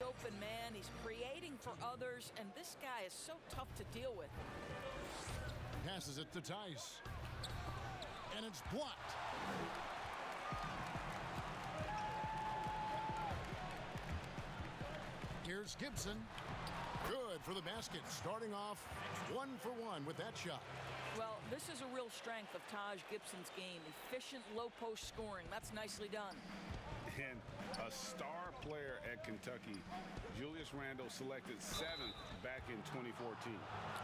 Open man, he's creating for others, and this guy is so tough to deal with. Passes it to Tice. And it's blocked. Here's Gibson. Good for the basket. Starting off 1 for 1 with that shot. Well, this is a real strength of Taj Gibson's game. Efficient low post scoring. That's nicely done. And a star player at Kentucky, Julius Randle, selected 7th back in 2014.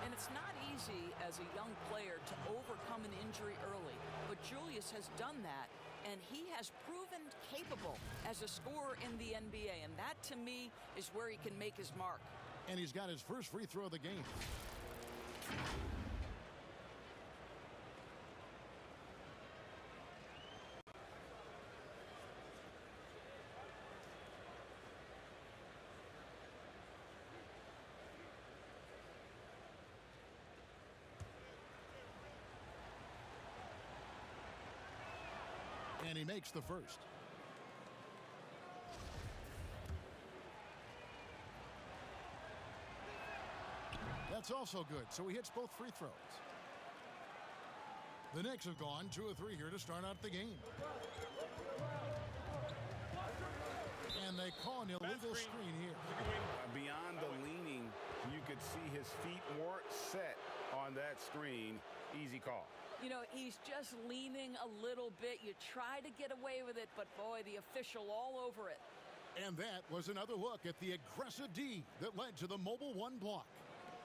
And it's not easy as a young player to overcome an injury early, but Julius has done that, and he has proven capable as a scorer in the NBA, and that to me is where he can make his mark. And he's got his first free throw of the game. And he makes the first. That's also good, so he hits both free throws. The Knicks have gone 2 of 3 here to start out the game. And they call an illegal screen here. Beyond the leaning, you could see his feet weren't set on that screen. Easy call. You know, he's just leaning a little bit. You try to get away with it, but boy, the official all over it. And that was another look at the aggressive D that led to the mobile 1 block.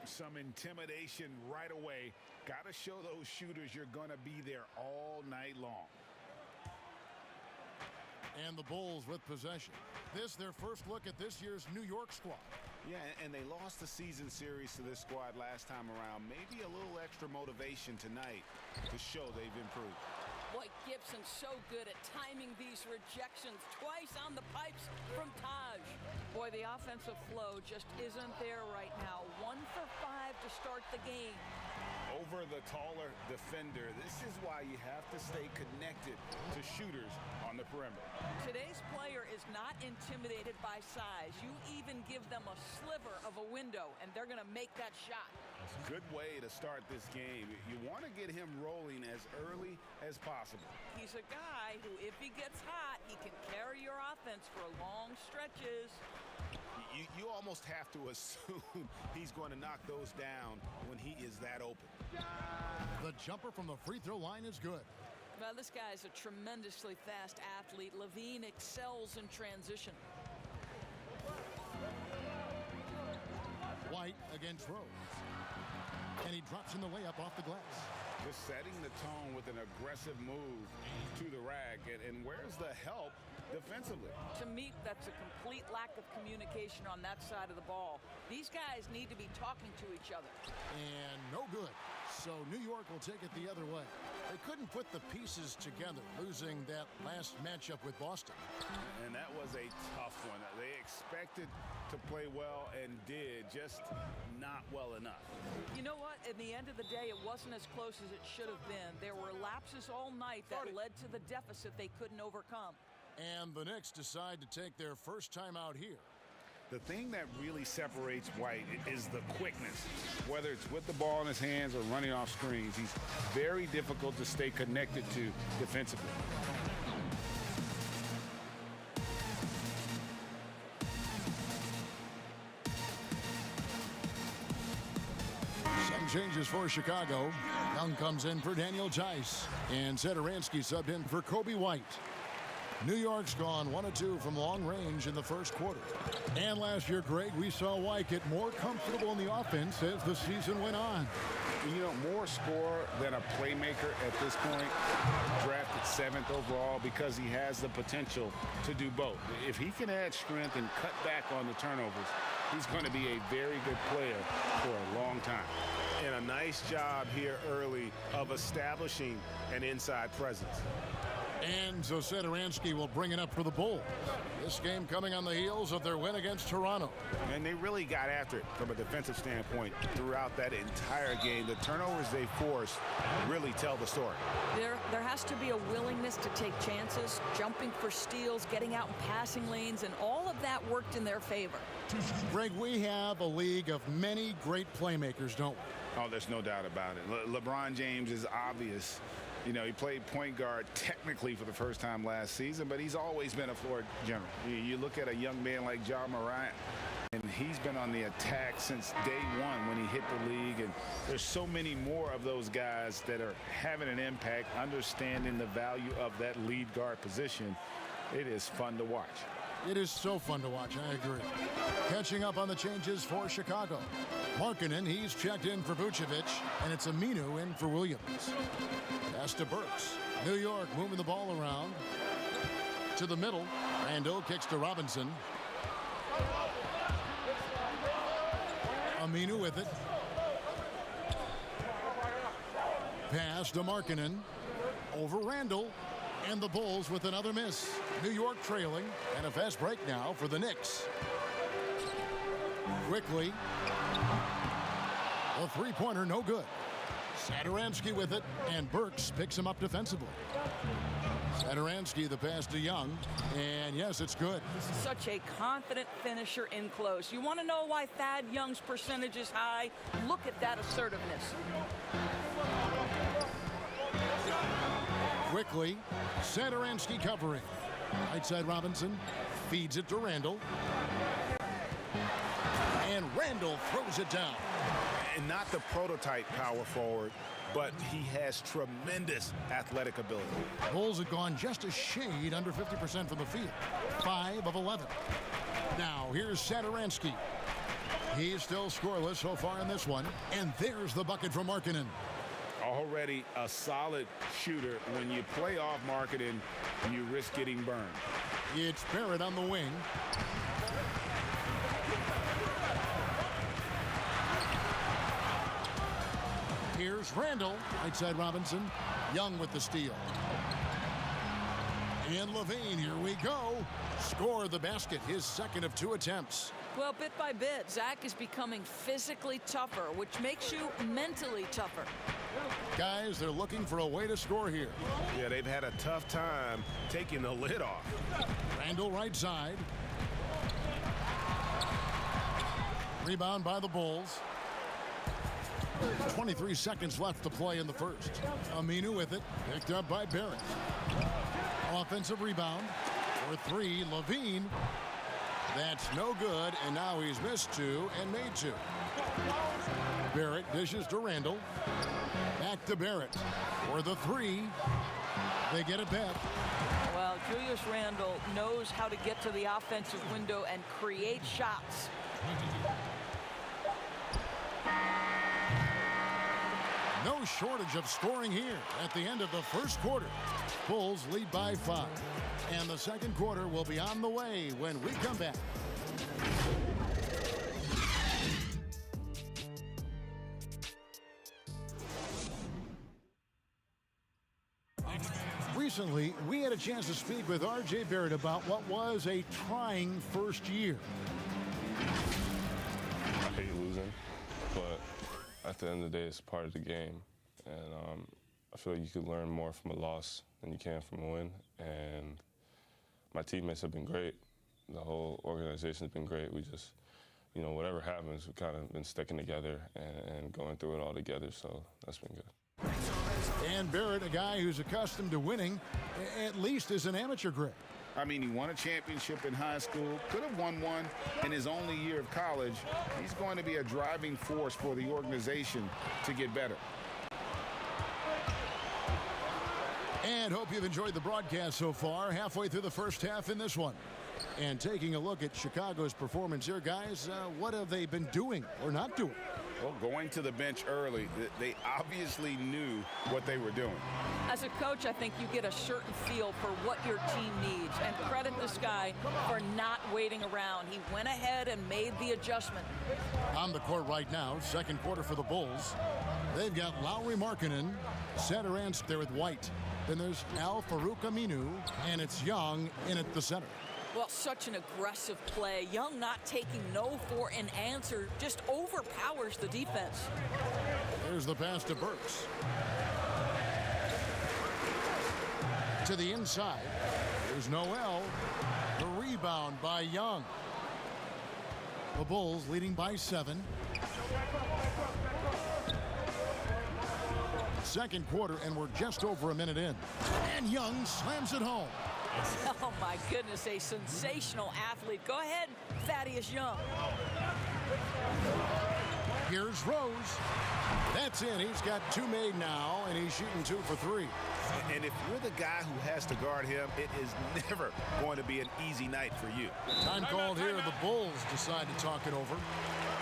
Some intimidation right away. Got to show those shooters you're going to be there all night long. And the Bulls with possession. This their first look at this year's New York squad. Yeah, and they lost the season series to this squad last time around. Maybe a little extra motivation tonight to show they've improved. Boy, Gibson's so good at timing these rejections. Twice on the pipes from Taj. Boy, the offensive flow just isn't there right now. 1 for 5 to start the game. Over the taller defender. This is why you have to stay connected to shooters on the perimeter. Today's player is not intimidated by size. You even give them a sliver of a window, and they're going to make that shot. Good way to start this game. You want to get him rolling as early as possible. He's a guy who, if he gets hot, he can carry your offense for long stretches. You almost have to assume he's going to knock those down when he is that open. The jumper from the free throw line is good. Well, this guy is a tremendously fast athlete. Levine excels in transition. White against Rose. And he drops in the layup off the glass. Just setting the tone with an aggressive move to the rack. And where's the help defensively? To me, that's a complete lack of communication on that side of the ball. These guys need to be talking to each other. And no good. So New York will take it the other way. They couldn't put the pieces together, losing that last matchup with Boston. And that was a tough one. They expected to play well and did, just not well enough. You know what? In the end of the day, it wasn't as close as it should have been. There were lapses all night that led to the deficit they couldn't overcome. And the Knicks decide to take their first time out here. The thing that really separates White is the quickness. Whether it's with the ball in his hands or running off screens, he's very difficult to stay connected to defensively. Some changes for Chicago. Young comes in for Daniel Tice. And Satoransky subbed in for Kobe White. New York's gone 1 of 2 from long range in the first quarter. And last year, Greg, we saw White get more comfortable in the offense as the season went on. You know, more scorer than a playmaker at this point. Drafted 7th overall because he has the potential to do both. If he can add strength and cut back on the turnovers, he's going to be a very good player for a long time. And a nice job here early of establishing an inside presence. And so Sadaransky will bring it up for the Bulls. This game coming on the heels of their win against Toronto. And they really got after it from a defensive standpoint throughout that entire game. The turnovers they forced really tell the story. There has to be a willingness to take chances, jumping for steals, getting out in passing lanes, and all of that worked in their favor. Greg, we have a league of many great playmakers, don't we? Oh, there's no doubt about it. LeBron James is obvious. You know, he played point guard technically for the first time last season, but he's always been a floor general. You look at a young man like Ja Morant, and he's been on the attack since day one when he hit the league. And there's so many more of those guys that are having an impact, understanding the value of that lead guard position. It is fun to watch. It is so fun to watch, I agree. Catching up on the changes for Chicago. Markkanen, he's checked in for Vucevic, and it's Aminu in for Williams. Pass to Burks. New York moving the ball around. To the middle. Randall kicks to Robinson. Aminu with it. Pass to Markkanen. Over Randall. And the Bulls with another miss. New York trailing. And a fast break now for the Knicks. Quickly. A three-pointer, no good. Sadaransky with it, and Burks picks him up defensively. Sadaransky, the pass to Young, and yes, it's good. Such a confident finisher in close. You want to know why Thad Young's percentage is high? Look at that assertiveness. Quickly, Sadaransky covering. Right side Robinson feeds it to Randall. And Randall throws it down. And not the prototype power forward, but he has tremendous athletic ability. Bulls have gone just a shade under 50% from the field. 5 of 11. Now here's Sadaransky. He's still scoreless so far in this one. And there's the bucket from Markkanen. Already a solid shooter. When you play off Markkanen, you risk getting burned. It's Barrett on the wing. Here's Randall. Right side Robinson. Young with the steal. And Levine, here we go. Score the basket, his second of 2 attempts. Well, bit by bit, Zach is becoming physically tougher, which makes you mentally tougher. Guys, they're looking for a way to score here. Yeah, they've had a tough time taking the lid off. Randall right side. Rebound by the Bulls. 23 seconds left to play in the first. Aminu with it, picked up by Barrett. Offensive rebound for 3, Levine. That's no good, and now he's missed 2 and made 2. Barrett dishes to Randall. Back to Barrett for the 3. They get it back. Well, Julius Randle knows how to get to the offensive window and create shots. No shortage of scoring here at the end of the first quarter. Bulls lead by 5. And the second quarter will be on the way when we come back. Recently, we had a chance to speak with R.J. Barrett about what was a trying first year. I hate losing, but at the end of the day, it's part of the game. And I feel like you could learn more from a loss than you can from a win. And my teammates have been great. The whole organization has been great. We just, you know, whatever happens, we've kind of been sticking together and going through it all together, so that's been good. And Barrett, a guy who's accustomed to winning, at least as an amateur, Greg. I mean, he won a championship in high school, could have won one in his only year of college. He's going to be a driving force for the organization to get better. And hope you've enjoyed the broadcast so far, halfway through the first half in this one. And taking a look at Chicago's performance here, guys, what have they been doing or not doing? Well, going to the bench early, they obviously knew what they were doing. As a coach, I think you get a certain feel for what your team needs. And credit this guy for not waiting around. He went ahead and made the adjustment. On the court right now, second quarter for the Bulls. They've got Lowry Markkanen, Sadaransky there with White. Then there's Al Farouk Aminu, and it's Young in at the center. Well, such an aggressive play. Young not taking no for an answer, just overpowers the defense. Here's the pass to Burks. To the inside. Here's Noel. The rebound by Young. The Bulls leading by 7. Second quarter, and we're just over a minute in. And Young slams it home. Oh, my goodness, a sensational athlete. Go ahead, Thaddeus Young. Here's Rose. That's in. He's got 2 made now, and he's shooting 2 for 3. And if you're the guy who has to guard him, it is never going to be an easy night for you. Time called here. The Bulls decide to talk it over.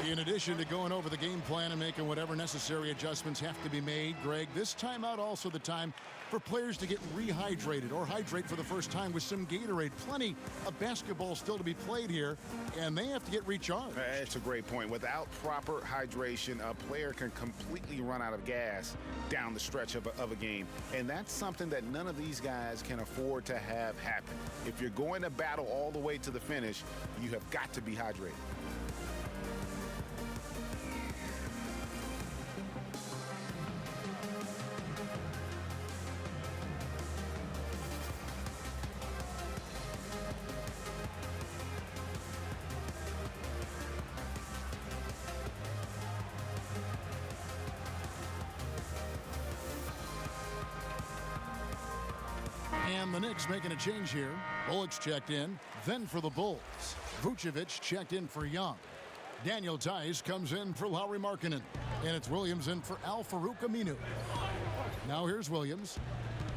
In addition to going over the game plan and making whatever necessary adjustments have to be made, Greg, this timeout also the time for players to get rehydrated or hydrate for the first time with some Gatorade. Plenty of basketball still to be played here, and they have to get recharged. That's a great point. Without proper hydration, a player can completely run out of gas down the stretch of a game. And that's something that none of these guys can afford to have happen. If you're going to battle all the way to the finish, you have got to be hydrated. And the Knicks making a change here. Bullock's checked in. Then for the Bulls, Vucevic checked in for Young. Daniel Tice comes in for Lauri Markkanen. And it's Williams in for Al Farouk Aminu. Now here's Williams.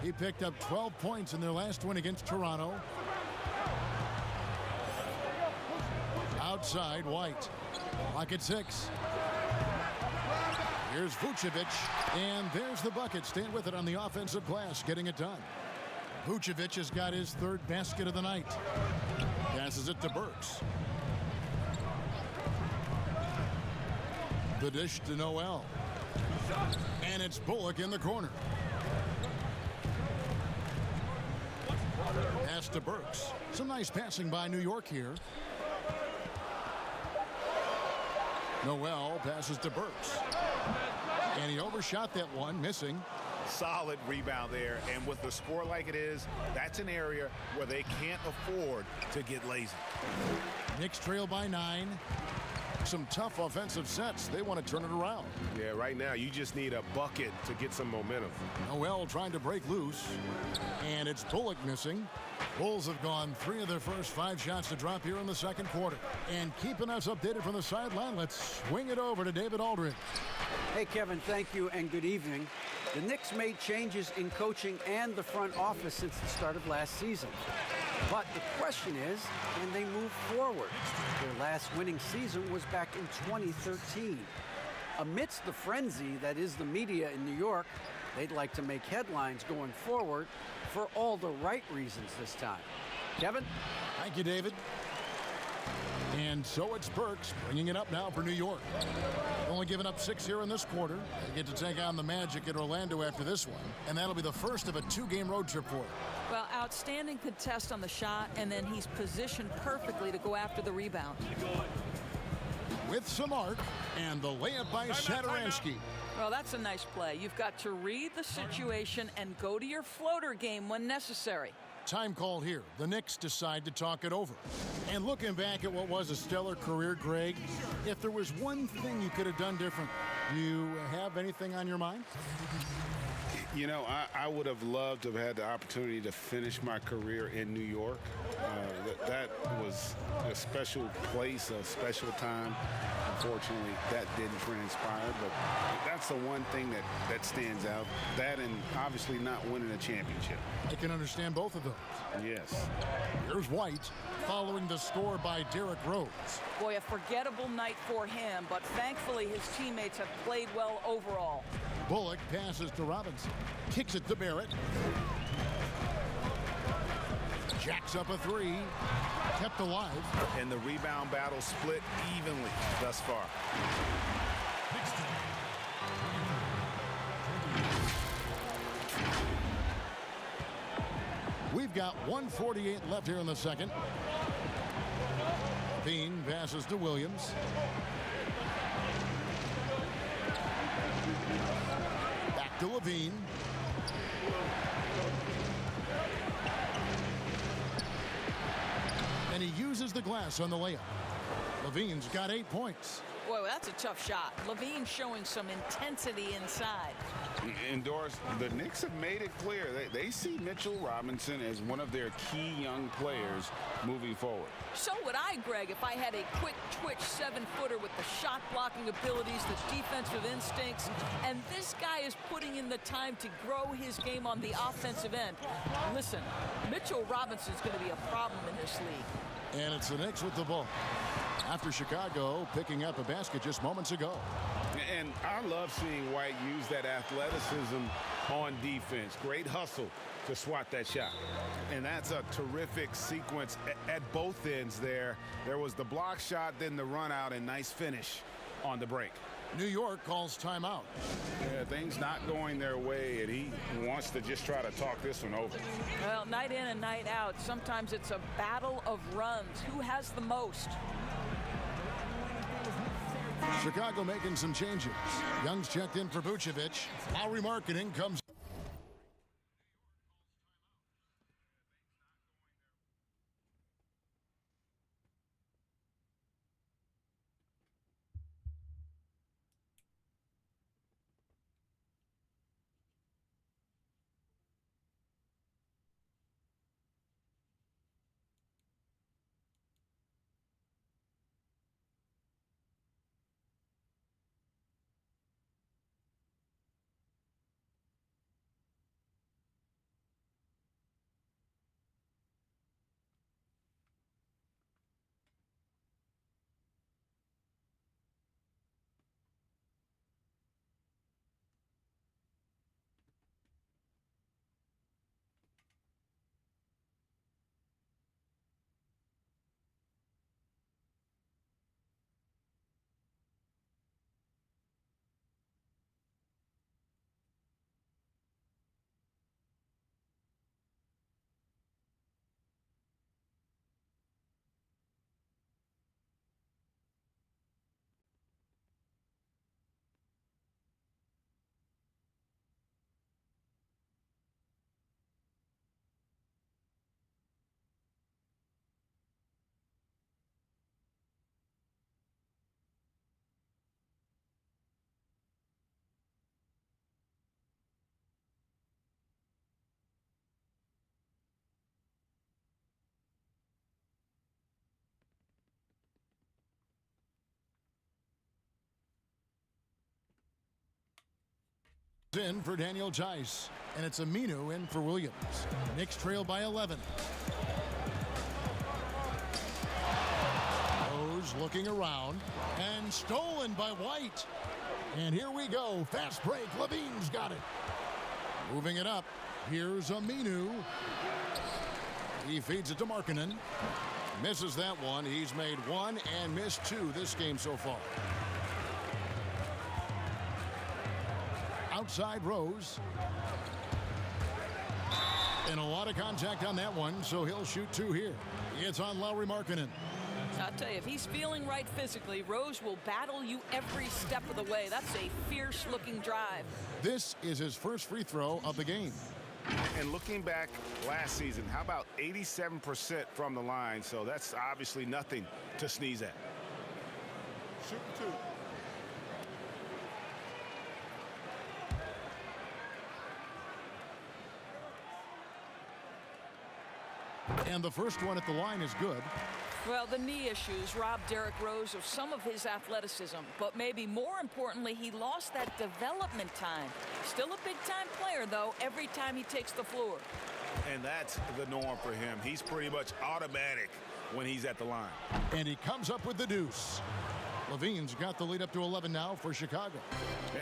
He picked up 12 points in their last win against Toronto. Outside, White. Clock at 6. Here's Vucevic. And there's the bucket. Staying with it on the offensive glass, getting it done. Vucevic has got his 3rd basket of the night. Passes it to Burks. The dish to Noel. And it's Bullock in the corner. Pass to Burks. Some nice passing by New York here. Noel passes to Burks. And he overshot that one, missing. Solid rebound there, and with the score like it is, that's an area where they can't afford to get lazy. Knicks trail by 9. Some tough offensive sets. They want to turn it around. Yeah, right now you just need a bucket to get some momentum. Noel trying to break loose, and it's Bullock missing. Bulls have gone 3 of their first 5 shots to drop here in the second quarter. And keeping us updated from the sideline, let's swing it over to David Aldridge. Hey, Kevin, thank you and good evening. The Knicks made changes in coaching and the front office since the start of last season. But the question is, can they move forward? Their last winning season was back in 2013. Amidst the frenzy that is the media in New York, they'd like to make headlines going forward for all the right reasons this time. Kevin? Thank you, David. And so it's Burks bringing it up now for New York. Only giving up 6 here in this quarter. They get to take on the Magic at Orlando after this one. And that'll be the first of a 2-game road trip for them. Well, outstanding contest on the shot, and then he's positioned perfectly to go after the rebound. With some arc, and the layup by Satoransky. Well, that's a nice play. You've got to read the situation and go to your floater game when necessary. Time called here. The Knicks decide to talk it over. And looking back at what was a stellar career, Greg, if there was one thing you could have done different, do you have anything on your mind? You know, I would have loved to have had the opportunity to finish my career in New York. That was a special place, a special time. Unfortunately, that didn't transpire, but that's the one thing that stands out. That and obviously not winning a championship. I can understand both of those. Yes. Here's White following the score by Derrick Rose. Boy, a forgettable night for him, but thankfully his teammates have played well overall. Bullock passes to Robinson. Kicks it to Barrett. Jacks up a 3. Kept alive. And the rebound battle split evenly thus far. We've got 1:48 left here in the second. Bean passes to Williams. Back to Levine. And he uses the glass on the layup. Levine's got 8 points. Boy, that's a tough shot. Levine showing some intensity inside. Indoors, the Knicks have made it clear they see Mitchell Robinson as one of their key young players moving forward. So would I, Greg, if I had a quick twitch 7-footer with the shot blocking abilities, the defensive instincts, and this guy is putting in the time to grow his game on the offensive end. Listen, Mitchell Robinson's going to be a problem in this league. And it's the Knicks with the ball after Chicago picking up a basket just moments ago. And I love seeing White use that athleticism on defense. Great hustle to swat that shot. And that's a terrific sequence at both ends there. There was the block shot, then the run out, and nice finish on the break. New York calls timeout. Yeah, things not going their way, and he wants to just try to talk this one over. Well, night in and night out, sometimes it's a battle of runs. Who has the most? Chicago making some changes. Young's checked in for Vucevic. Lowry Marketing comes. In for Daniel Tice, and it's Aminu in for Williams. Knicks trail by 11. Rose looking around and stolen by White. And here we go. Fast break. Levine's got it. Moving it up. Here's Aminu. He feeds it to Markkanen. Misses that one. He's made one and missed two this game so far. Outside Rose. And a lot of contact on that one, so he'll shoot two here. It's on Lowry Markkanen. I'll tell you, if he's feeling right physically, Rose will battle you every step of the way. That's a fierce-looking drive. This is his first free throw of the game. And looking back last season, how about 87% from the line? So that's obviously nothing to sneeze at. Shoot two. And the first one at the line is good. Well, the knee issues robbed Derrick Rose of some of his athleticism, but maybe more importantly, he lost that development time. Still a big-time player, though, every time he takes the floor. And that's the norm for him. He's pretty much automatic when he's at the line. And he comes up with the deuce. Levine's got the lead up to 11 now for Chicago.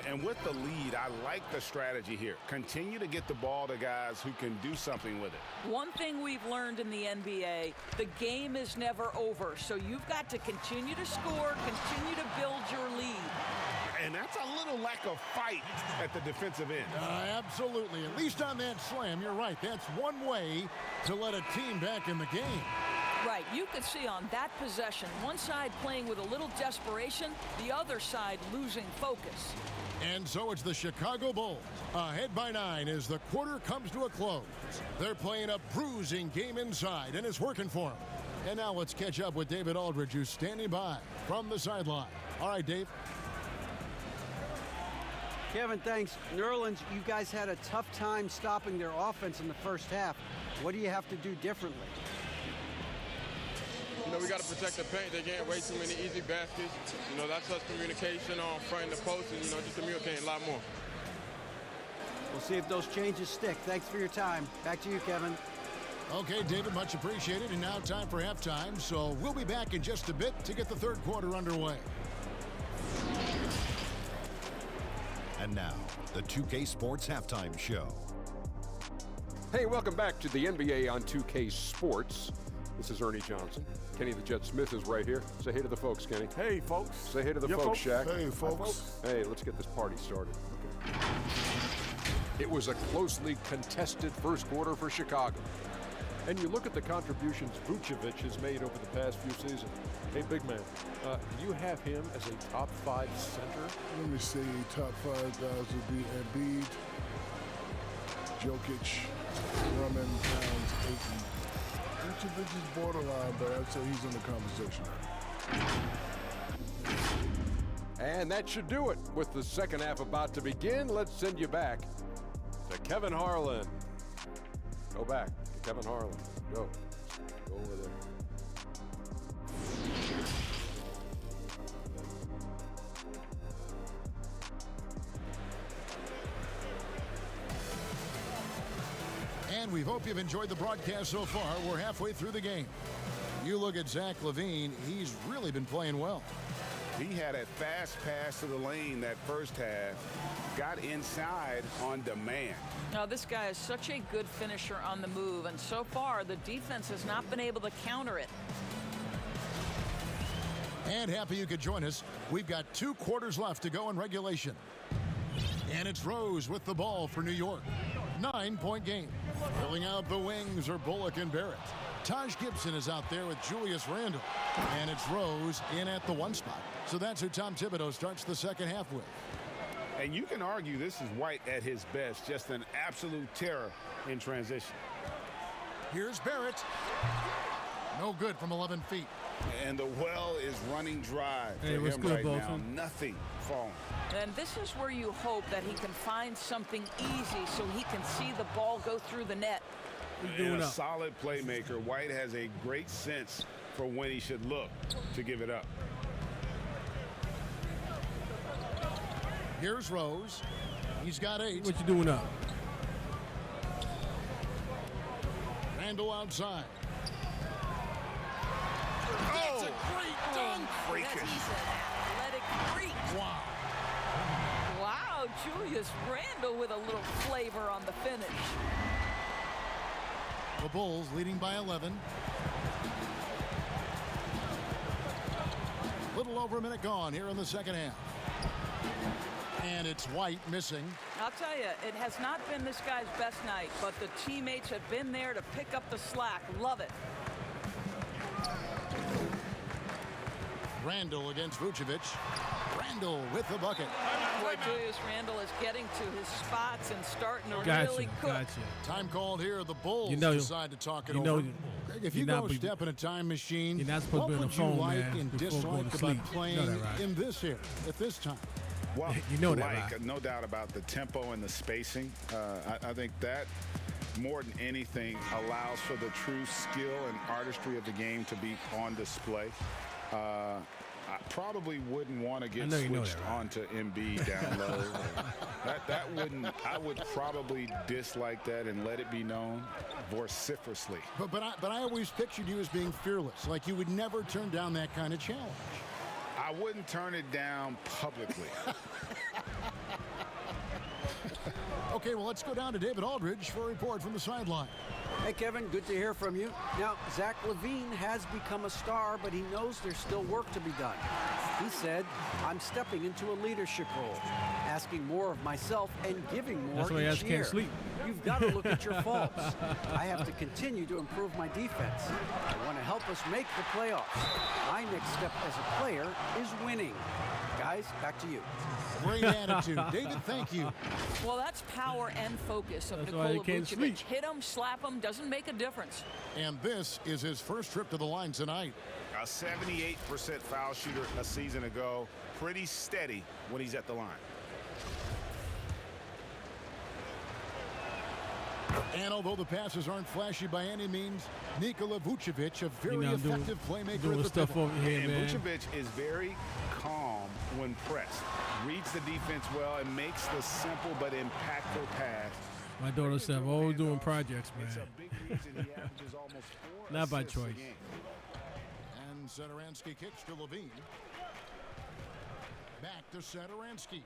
And with the lead, I like the strategy here. Continue to get the ball to guys who can do something with it. One thing we've learned in the NBA, the game is never over. So you've got to continue to score, continue to build your lead. And that's a little lack of fight at the defensive end. Absolutely. At least on that slam, you're right. That's one way to let a team back in the game. Right, you could see on that possession, one side playing with a little desperation, the other side losing focus. And so it's the Chicago Bulls ahead by 9 as the quarter comes to a close. They're playing a bruising game inside, and it's working for them. And now let's catch up with David Aldridge, who's standing by from the sideline. All right, Dave. Kevin, thanks. Nerlens, you guys had a tough time stopping their offense in the first half. What do you have to do differently? You know, we got to protect the paint. They getting way too many easy baskets. You know, that's us communication on front and the post, and, you know, just communicating a lot more. We'll see if those changes stick. Thanks for your time. Back to you, Kevin. Okay, David, much appreciated. And now time for halftime. So we'll be back in just a bit to get the third quarter underway. And now, the 2K Sports Halftime Show. Hey, welcome back to the NBA on 2K Sports. This is Ernie Johnson. Kenny the Jet Smith is right here. Say hey to the folks, Kenny. Hey, folks. Say hey to the folks, Shaq. Hey, folks. Hey, let's get this party started. Okay. It was a closely contested first quarter for Chicago. And you look at the contributions Vucevic has made over the past few seasons. Hey, big man, do you have him as a top 5 center? Let me see. Top 5 guys would be Embiid, Jokic, Drummond, Towns, Ayton. Vucevic is borderline, but I'd say he's in the conversation. And that should do it. With the second half about to begin, let's send you back to Kevin Harlan. Go back to Kevin Harlan. Go over there. And we hope you've enjoyed the broadcast so far. We're halfway through the game. You look at Zach LaVine, he's really been playing well. He had a fast pass to the lane that first half, got inside on demand. Now, this guy is such a good finisher on the move, and so far, the defense has not been able to counter it. And happy you could join us. We've got 2 quarters left to go in regulation. And it's Rose with the ball for New York. 9-point game. Filling out the wings are Bullock and Barrett. Taj Gibson is out there with Julius Randle. And it's Rose in at the 1 spot. So that's who Tom Thibodeau starts the second half with. And you can argue this is White at his best, just an absolute terror in transition. Here's Barrett. No good from 11 feet. And the well is running dry for him right now. Nothing falling. And this is where you hope that he can find something easy so he can see the ball go through the net. And a solid playmaker. White has a great sense for when he should look to give it up. Here's Rose. He's got 8. What you doing up? Randle outside. That's a great dunk. Freakish. He's an athletic freak. Wow. Wow, Julius Randle with a little flavor on the finish. The Bulls leading by 11. Little over a minute gone here in the second half. And it's White missing. I'll tell you, it has not been this guy's best night, but the teammates have been there to pick up the slack. Love it. Randle against Vucevic. Randle with the bucket. Boy, Julius Randle is getting to his spots and starting to really cook. Gotcha. Time called here. The Bulls decide to talk it you over. know, Greg, if you go step in a time machine, you're not supposed what to be on would the phone, you like man, and before going dislike to about sleep. playing You know that, right? in this here at this time? Well, You know that, right? no doubt about the tempo and the spacing. I think that more than anything allows for the true skill and artistry of the game to be on display. I probably wouldn't want to get switched onto Embiid down low. that wouldn't. I would probably dislike that and let it be known vociferously. But I always pictured you as being fearless, like you would never turn down that kind of challenge. I wouldn't turn it down publicly. Okay, well, let's go down to David Aldridge for a report from the sideline. Hey, Kevin, good to hear from you. Now, Zach LaVine has become a star, but he knows there's still work to be done. He said, I'm stepping into a leadership role, asking more of myself and giving more That's why each year. can't sleep. You've got to look at your faults. I have to continue to improve my defense. I want to help us make the playoffs. My next step as a player is winning. Guys, back to you. Great attitude. David, thank you. Well, that's power and focus of That's why you Nikola can't Vucevic. sleep. Hit him, slap him, doesn't make a difference. And this is his first trip to the line tonight. A 78% foul shooter a season ago. Pretty steady when he's at the line. And although the passes aren't flashy by any means, Nikola Vucevic, a very You know, effective playmaker doing at the stuff pivot. over here, And man. Vucevic is very calm when pressed. Reads the defense well and makes the simple but impactful pass. My daughter said, I'm always doing projects, It's man. a big reason he averages almost 4 Not by assists a choice. game. And Satoransky kicks to Levine. Back to Satoransky.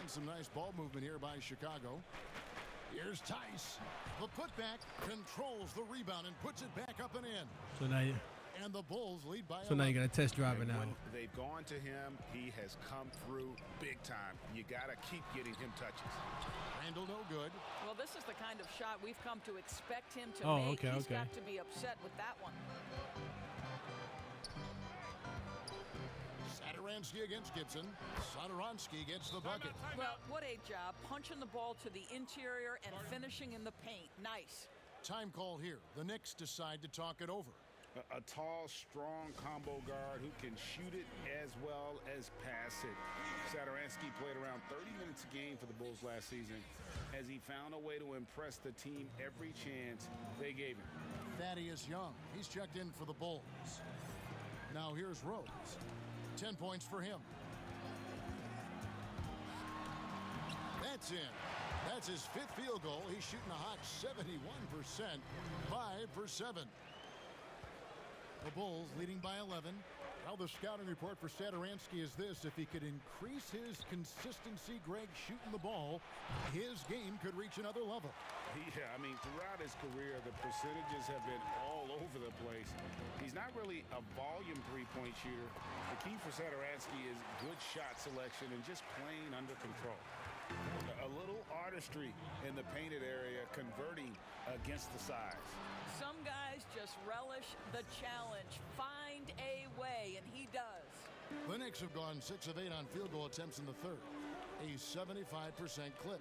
And some nice ball movement here by Chicago. Here's Tice. The putback controls the rebound and puts it back up and in. So now, And the Bulls lead by so now you 11. got to test drive it now. When they've gone to him, he has come through big time. You got to keep getting him touches. Randall no good. Well, this is the kind of shot we've come to expect him to Oh, make. okay, He's okay. got to be upset with that one. Satoransky against Gibson. Satoransky gets the bucket. Well, what a job. Punching the ball to the interior and finishing in the paint. Nice. Time call here. The Knicks decide to talk it over. A tall, strong combo guard who can shoot it as well as pass it. Satoransky played around 30 minutes a game for the Bulls last season as he found a way to impress the team every chance they gave him. Thaddeus Young. He's checked in for the Bulls. Now here's Rose. 10 points for him. That's in. That's his fifth field goal. He's shooting a hot 71%. 5 for 7. The Bulls leading by 11. Now the scouting report for Satoransky is this. If he could increase his consistency, Greg, shooting the ball, his game could reach another level. Yeah, I mean, throughout his career, the percentages have been all over the place. He's not really a volume three-point shooter. The key for Satoransky is good shot selection and just playing under control. A little artistry in the painted area, converting against the size. Some guys just relish the challenge. Find a way, and he does. The Knicks have gone 6 of 8 on field goal attempts in the third. A 75% clip.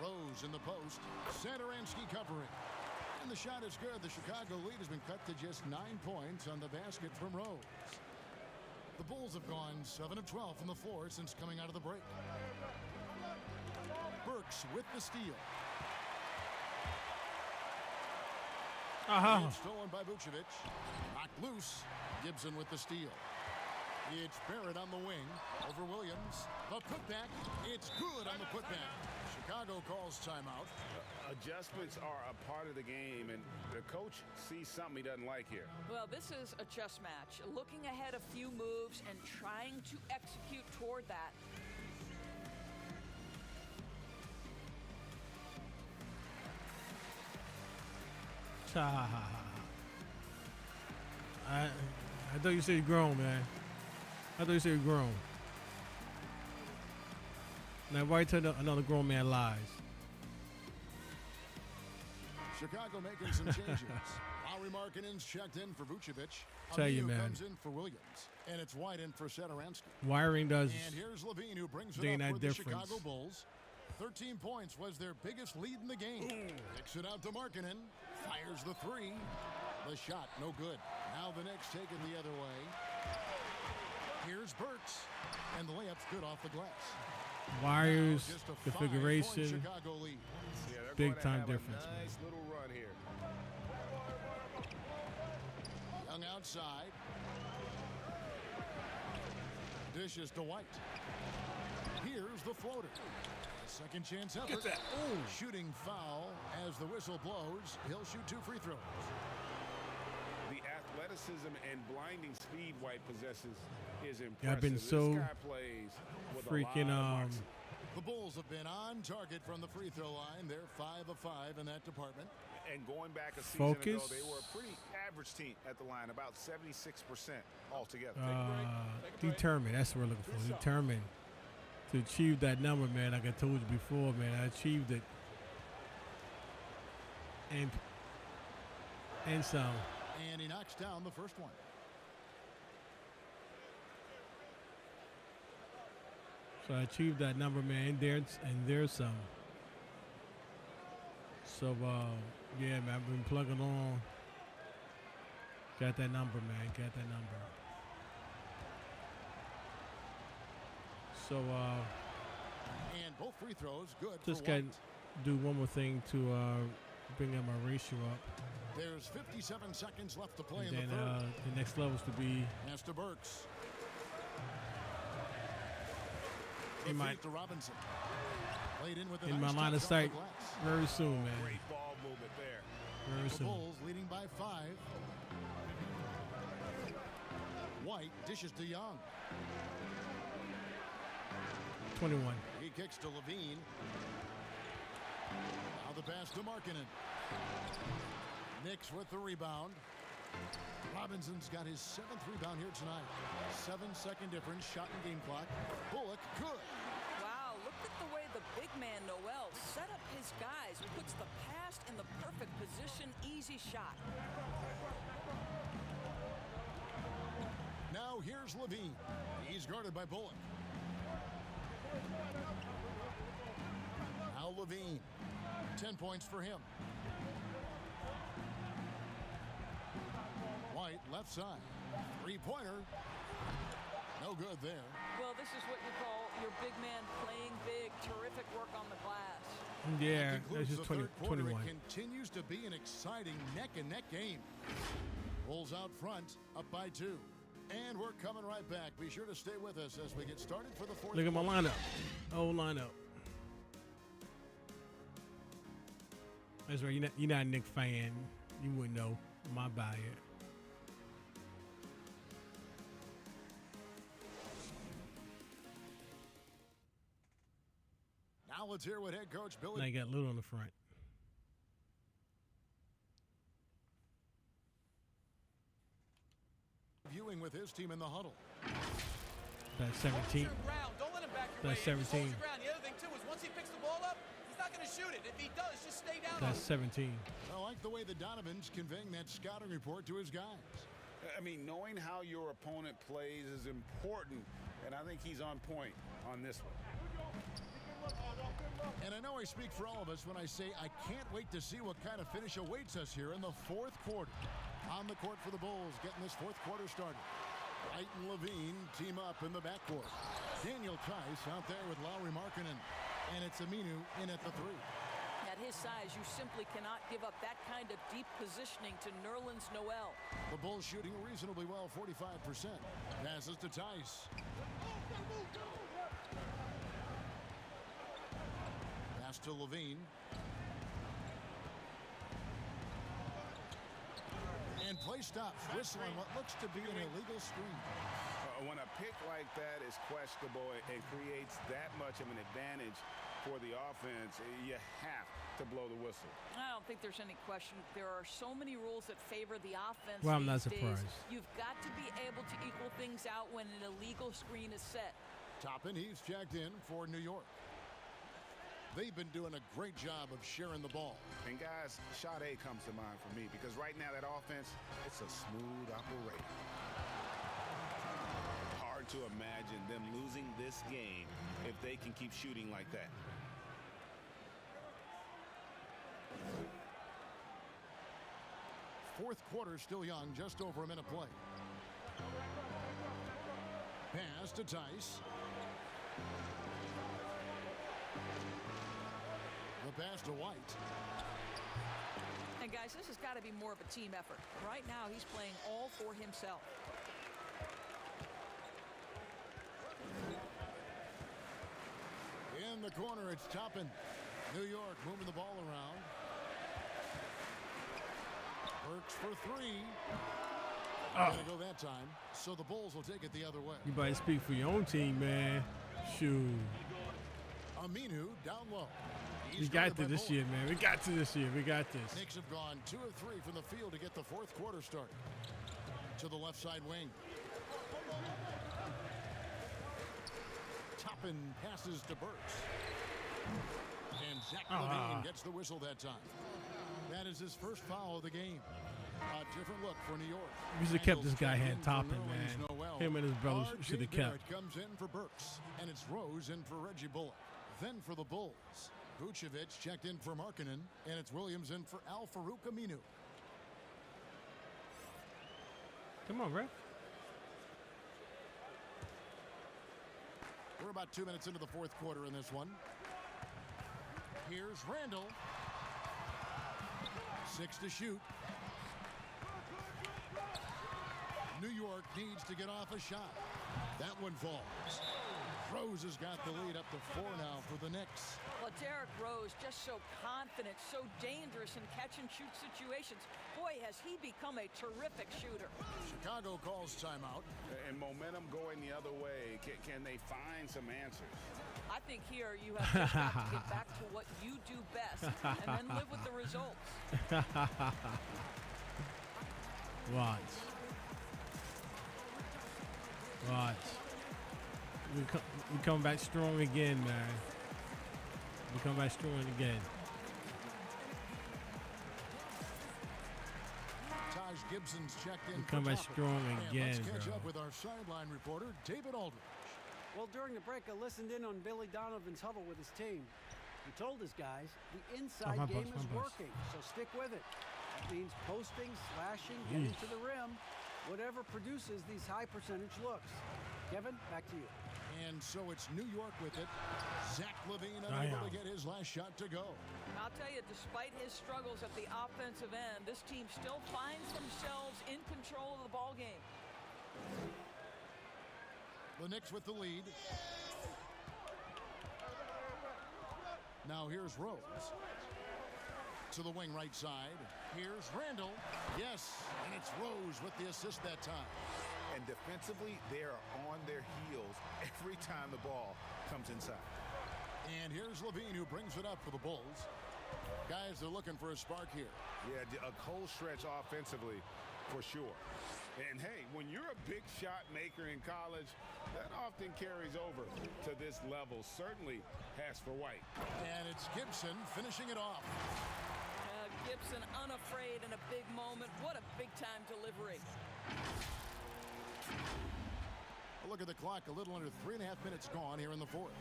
Rose in the post. Satoransky covering. And the shot is good. The Chicago lead has been cut to just 9 points on the basket from Rose. The Bulls have gone 7 of 12 from the floor since coming out of the break. Burks with the steal. It's stolen by Vucevic. Knocked loose. Gibson with the steal. It's Barrett on the wing. Over Williams. The putback. It's good on the putback. Chicago calls timeout. Adjustments are a part of the game, and the coach sees something he doesn't like here. Well, this is a chess match. Looking ahead a few moves and trying to execute toward that. I thought you said you're grown, man. I thought you said you're grown. Now, why tell another grown man lies? Chicago making some changes. Lowry Markkanen's checked in for Vucevic. Tell you, Aminu man. comes in for Williams. And it's White in for Satoransky. Wiring does And here's Levine who brings it day up and for night the difference. Chicago Bulls. 13 points was their biggest lead in the game. Kicks it out to Markkanen. Fires the three. The shot, no good. Now the Knicks take it the other way. Here's Burks. And the layup's good off the glass. wires, Just a 5-point configuration, Chicago lead. Yeah, they're big going to time have difference. A nice little run here. Young outside. Dishes to White. Here's the floater. Second chance effort. Oh, shooting foul as the whistle blows. He'll shoot 2 free throws. The athleticism and blinding speed White possesses is impressive. Yeah, I've been so this guy plays with freaking a lot of marks. The Bulls have been on target from the free throw line. They're 5 of 5 in that department. And going back a season ago, Focus. they were a pretty average team at the line, about 76% altogether. Determined. That's what we're looking for. Determined to achieve that number, man. Like I told you before, man, I achieved it. And some. And he knocks down the first one. So I achieved that number, man. And there's some. So, yeah, man, I've been plugging on. Got that number, man. Got that number. So, and both free throws good. Just for got to White. do one more thing to bring up my ratio up. There's 57 seconds left to play And in then the third. the next level is to be Master Burks. in my To Robinson. Played in with a in my nice line of touch off the sight glass. very soon, man. Great ball movement there. Very The soon. Bulls leading by 5. White dishes to Young. 21. He kicks to Levine. Now the pass to Markkanen. Knicks with the rebound. Robinson's got his 7th rebound here tonight. 7-second difference, shot and game clock. Bullock, good. Wow, look at the way the big man, Noel, set up his guys. Puts the pass in the perfect position, easy shot. Now here's Levine. He's guarded by Bullock. Now Levine. 10 points for him. White, left side. Three-pointer. No good there. Well, this is what you call your big man playing big. Terrific work on the glass. Yeah, That concludes that's just the 20, third quarter. 21. It continues to be an exciting neck-and-neck game. Bulls out front, up by 2. And we're coming right back. Be sure to stay with us as we get started for the fourth. Look at my lineup. Old lineup. That's right. You're not a Knicks fan. You wouldn't know my buy it. Now let's hear what head coach Billy. Now you got Little on the front. Viewing with his team in the huddle. That's 17. Don't let him back your That's way. Just 17. hold your ground. The other thing, too, is once he picks the ball up, he's not going to shoot it. If he does, just stay down. That's 17. I like the way the Donovan's conveying that scouting report to his guys. I mean, knowing how your opponent plays is important, and I think he's on point on this one. And I know I speak for all of us when I say I can't wait to see what kind of finish awaits us here in the fourth quarter. On the court for the Bulls, getting this fourth quarter started. Wright and Levine team up in the backcourt. Daniel Tice out there with Lauri Markkanen. And it's Aminu in at the 3. At his size, you simply cannot give up that kind of deep positioning to Nerlens Noel. The Bulls shooting reasonably well, 45%. Passes to Tice. Pass to Levine. And play stops. Whistle on what looks to be an illegal screen. When a pick like that is questionable and creates that much of an advantage for the offense, you have to blow the whistle. I don't think there's any question. There are so many rules that favor the offense. Well, I'm not these days. surprised. You've got to be able to equal things out when an illegal screen is set. Toppin, he's checked in for New York. They've been doing a great job of sharing the ball. And guys, shot A comes to mind for me because right now that offense, it's a smooth operation. Hard to imagine them losing this game if they can keep shooting like that. Fourth quarter still young, just over a minute play. Pass to Tice. The pass to White. And guys, this has got to be more of a team effort. Right now, he's playing all for himself. In the corner, it's Toppin. New York moving the ball around. Burks for 3. Gonna go that time, so the Bulls will take it the other way. You better speak for your own team, man. Shoot. Aminu down low. We got to this year, man. We got to this year. We got this. Knicks have gone 2 of 3 from the field to get the fourth quarter started. To the left side wing. Toppin passes to Burks. And Zach Levine gets the whistle that time. That is his first foul of the game. A different look for New York. We should have kept this guy hand Toppin, man. Him and his brothers should have kept. Comes in for Burks, and it's Rose in for Reggie Bullock. Then for the Bulls, Vucevic checked in for Markkanen, and it's Williams in for Al-Farouq Aminu. Come on, ref. We're about 2 minutes into the fourth quarter in this one. Here's Randall. 6 to shoot. New York needs to get off a shot. That one falls. Rose has got the lead up to 4 now for the Knicks. Well, Derrick Rose just so confident, so dangerous in catch-and-shoot situations. Boy, has he become a terrific shooter. Chicago calls timeout. And momentum going the other way. Can they find some answers? I think here you have just got to get back to what you do best and then live with the results. Watch. We come back strong again, man. We come back strong again. Taj Gibson's checked in. We come back strong again, let's catch bro. up with our sideline reporter, David Aldridge. Well, during the break, I listened in on Billy Donovan's huddle with his team. He told his guys the inside game is working, so stick with it. That means posting, slashing, getting to the rim, whatever produces these high percentage looks. Kevin, back to you. And so it's New York with it. Zach Levine unable to get his last shot to go. I'll tell you, despite his struggles at the offensive end, this team still finds themselves in control of the ball game. The Knicks with the lead. Now here's Rose. To the wing right side. Here's Randall. Yes, and it's Rose with the assist that time. And defensively, they are on their heels every time the ball comes inside. And here's Levine, who brings it up for the Bulls. Guys, they're looking for a spark here. Yeah, a cold stretch offensively, for sure. And hey, when you're a big shot maker in college, that often carries over to this level, certainly has for White. And it's Gibson finishing it off. Gibson unafraid in a big moment. What a big-time delivery. A look at the clock, a little under 3.5 minutes gone here in the fourth.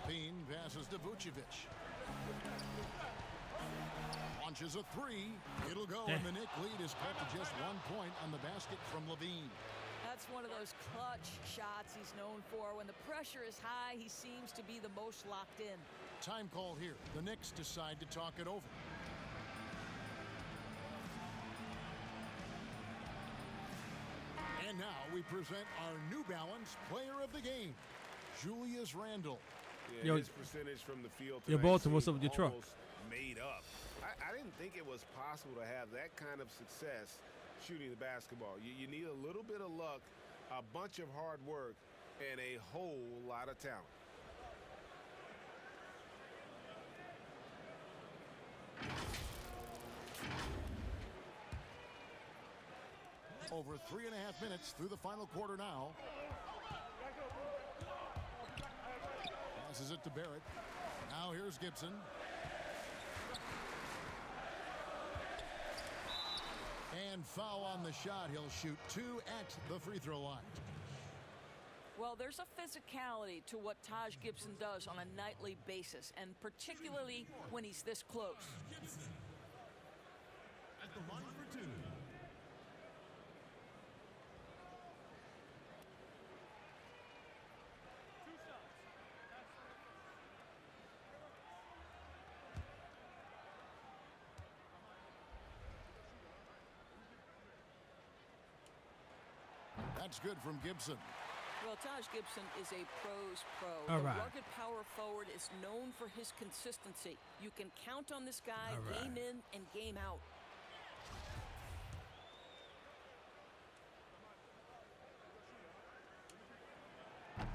Bean passes to Vucevic. Launches a three. It'll go, and the Knick lead is cut to just 1 point on the basket from Levine. That's one of those clutch shots he's known for. When the pressure is high, he seems to be the most locked in. Time call here. The Knicks decide to talk it over. And now we present our New Balance player of the game, Julius Randle. Yeah, his percentage from the field Yo, Bolton, what's up with your truck? Made up. I didn't think it was possible to have that kind of success shooting the basketball. You need a little bit of luck, a bunch of hard work, and a whole lot of talent. Over 3.5 minutes through the final quarter now. Passes it to Barrett. Now here's Gibson. And foul on the shot. He'll shoot 2 at the free throw line. Well, there's a physicality to what Taj Gibson does on a nightly basis, and particularly when he's this close. At the line for 2. That's good from Gibson. Well, Taj Gibson is a pro's pro. All the right. rugged power forward is known for his consistency. You can count on this guy All right. game in and game out.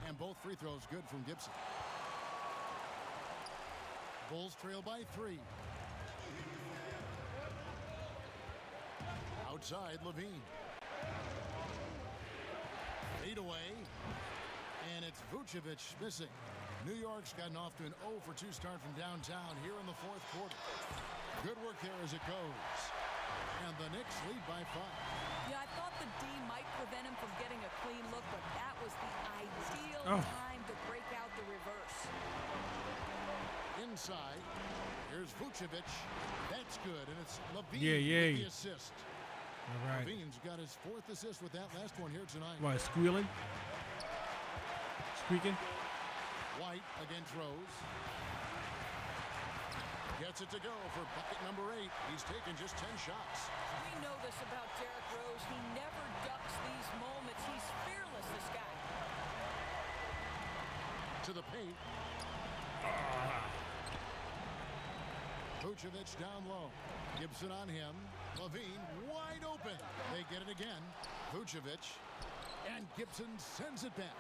And both free throws good from Gibson. Bulls trail by 3. Outside, Levine. Fade away. And it's Vucevic missing. New York's gotten off to an 0 for 2 start from downtown here in the fourth quarter. Good work there as it goes. And the Knicks lead by 5. Yeah, I thought the D might prevent him from getting a clean look, but that was the ideal time to break out the reverse. Inside, here's Vucevic. That's good, and it's Levine with the assist. All right. Levine's got his 4th assist with that last one here tonight. What, squealing? Squeaking? White against Rose. Gets it to go for bucket number 8. He's taken just 10 shots. We know this about Derrick Rose. He never ducks these moments. He's fearless, this guy. To the paint. Vucevic down low. Gibson on him. Levine wide open. They get it again. Vucevic. And Gibson sends it back.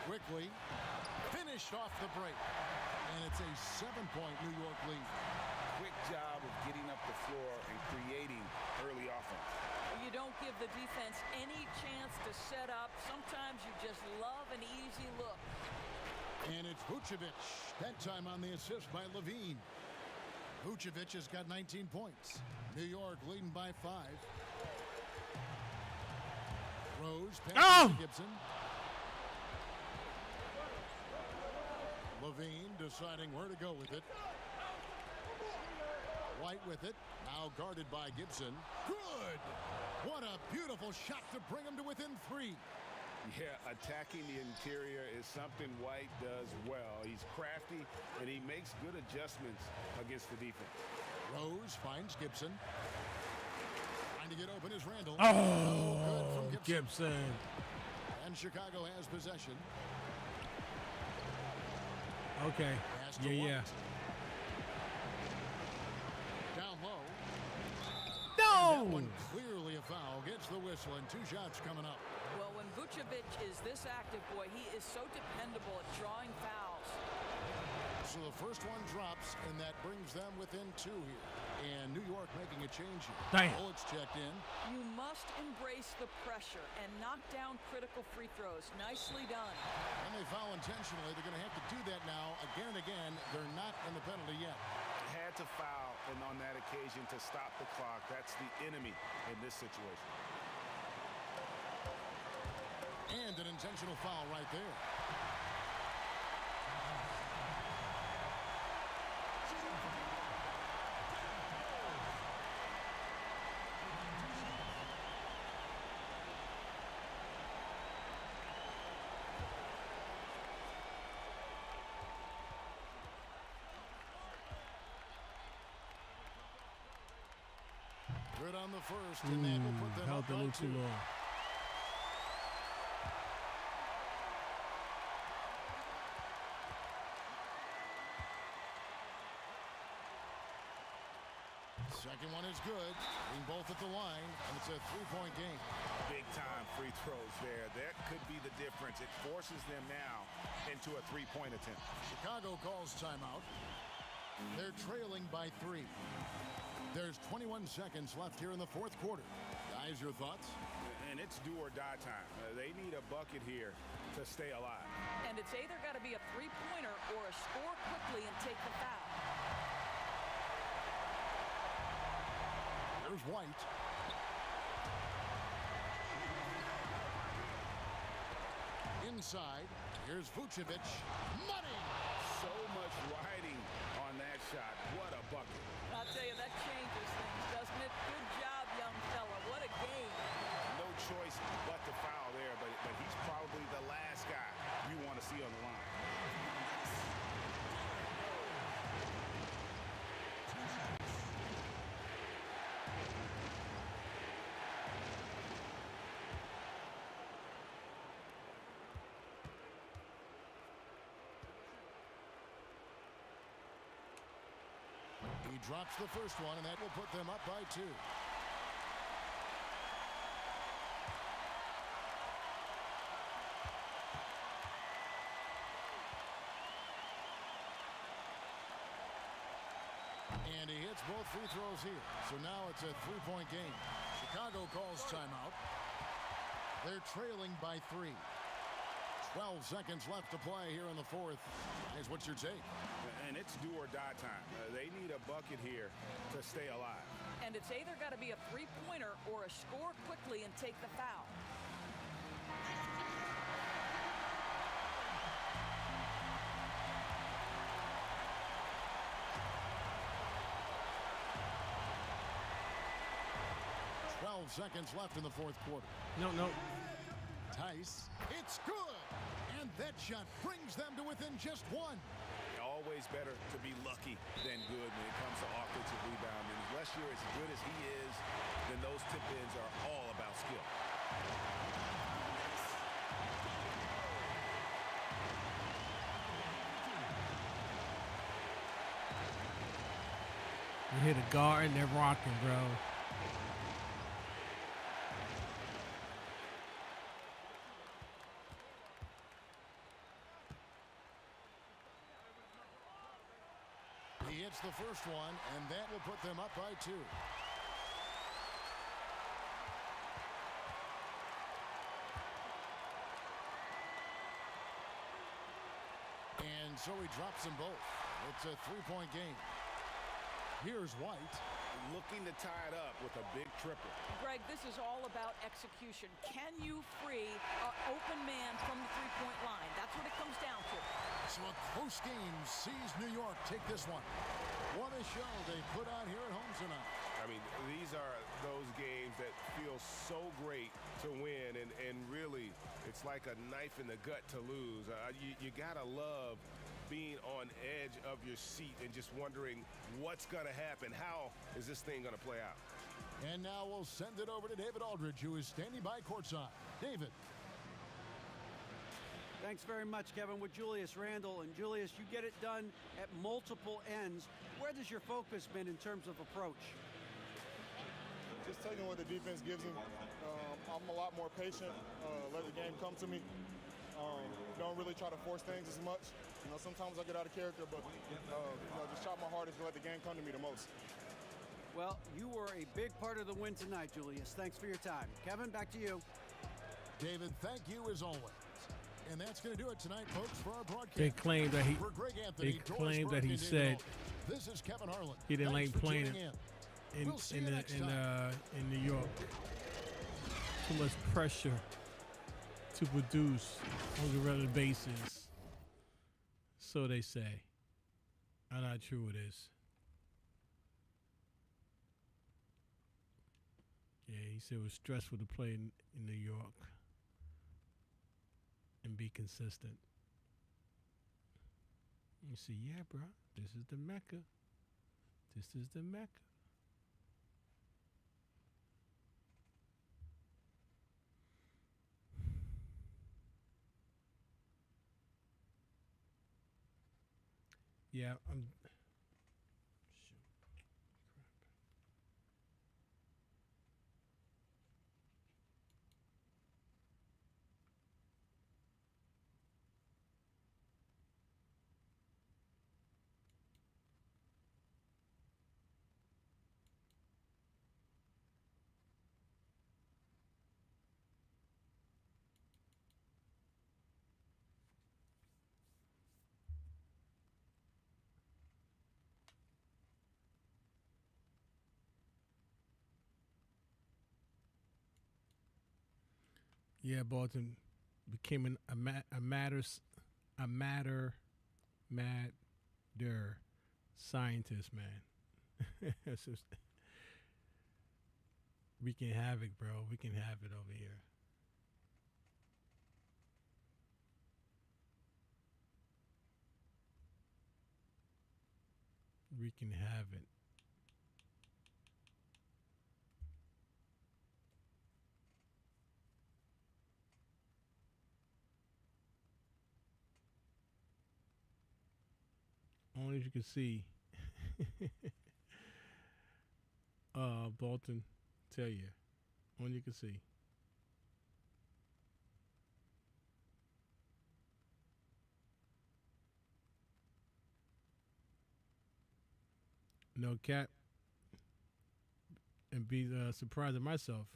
Quickly. Finished off the break. And it's a 7-point New York lead. Quick job of getting up the floor and creating early offense. You don't give the defense any chance to set up. Sometimes you just love an easy look. And it's Vucevic. That time on the assist by Levine. Vucevic has got 19 points. New York leading by 5. Rose passes to Gibson. Levine deciding where to go with it. White with it. Now guarded by Gibson. Good! What a beautiful shot to bring him to within 3. Yeah, attacking the interior is something White does well. He's crafty, and he makes good adjustments against the defense. Rose finds Gibson. Trying to get open is Randall. Oh, good from Gibson. And Chicago has possession. Okay. Yeah. Down low. No! That one clearly a foul. Gets the whistle, and 2 shots coming up. Well, when Vucevic is this active, boy, he is so dependable at drawing fouls. So the first one drops, and that brings them within 2 here. And New York making a change here. Damn. Bullets checked in. You must embrace the pressure and knock down critical free throws. Nicely done. And they foul intentionally. They're going to have to do that now again and again. They're not in the penalty yet. Had to foul, and on that occasion to stop the clock. That's the enemy in this situation. And an intentional foul right there. Good on the first, and that will put them held up a by little 2. too long. Second one is good. Being both at the line, and it's a 3-point game. Big time free throws there. That could be the difference. It forces them now into a 3-point attempt. Chicago calls timeout. They're trailing by 3. There's 21 seconds left here in the fourth quarter. Guys, your thoughts? And it's do or die time. They need a bucket here to stay alive. And it's either got to be a three-pointer or a score quickly and take the foul. There's White. Inside, here's Vucevic. Money! So much riding on that shot. What a bucket. I'll tell you, that changes things, doesn't it? Good job, young fella. What a game. No choice but to foul there, but he's probably the last guy you want to see on the line. He drops the first one, and that will put them up by 2. And he hits both free throws here. So now it's a three-point game. Chicago calls timeout. They're trailing by 3. 12 seconds left to play here in the fourth. Here's what's your take? And it's do or die time. They need a bucket here to stay alive. And it's either got to be a three-pointer or a score quickly and take the foul. Seconds left in the fourth quarter. No. Tice, it's good! And that shot brings them to within just 1. Always better to be lucky than good when it comes to offensive rebounding. Unless you're as good as he is, then those tip-ins are all about skill. You hit a guard and they're rocking, bro. He hits the first one, and that will put them up by 2. And so he drops them both. It's a three-point game. Here's White. Looking to tie it up with a big triple. Greg, this is all about execution. Can you free an open man from the three-point line? That's what it comes down to. So a close game sees New York take this one. What a show they put on here at home tonight. I mean, these are those games that feel so great to win, and really, it's like a knife in the gut to lose. You gotta love being on edge of your seat and just wondering what's gonna happen. How is this thing gonna play out? And now we'll send it over to David Aldridge, who is standing by courtside. David. Thanks very much, Kevin, with Julius Randle. And Julius, you get it done at multiple ends. Where does your focus been in terms of approach? Just taking what the defense gives me. I'm a lot more patient, let the game come to me. Don't really try to force things as much. Sometimes I get out of character, but just try my hardest to let the game come to me the most. Well, you were a big part of the win tonight, Julius. Thanks for your time. Kevin, back to you. David, thank you as always. And that's going to do it tonight, folks, for our broadcast. They claimed that he, for Greg Anthony, he said this is Kevin Harlan. He didn't like playing in New York. Too much pressure to produce on a regular basis. So they say. I'm not sure it is. Yeah, he said it was stressful to play in New York and be consistent. You see, yeah, bro, this is the Mecca. This is the Mecca. Yeah, I'm. Yeah, Bolton became a matter scientist, man. It's just, we can have it, bro. We can have it over here. We can have it. Only as you can see, Bolton, tell you, only you can see. No cap. And be surprised at myself.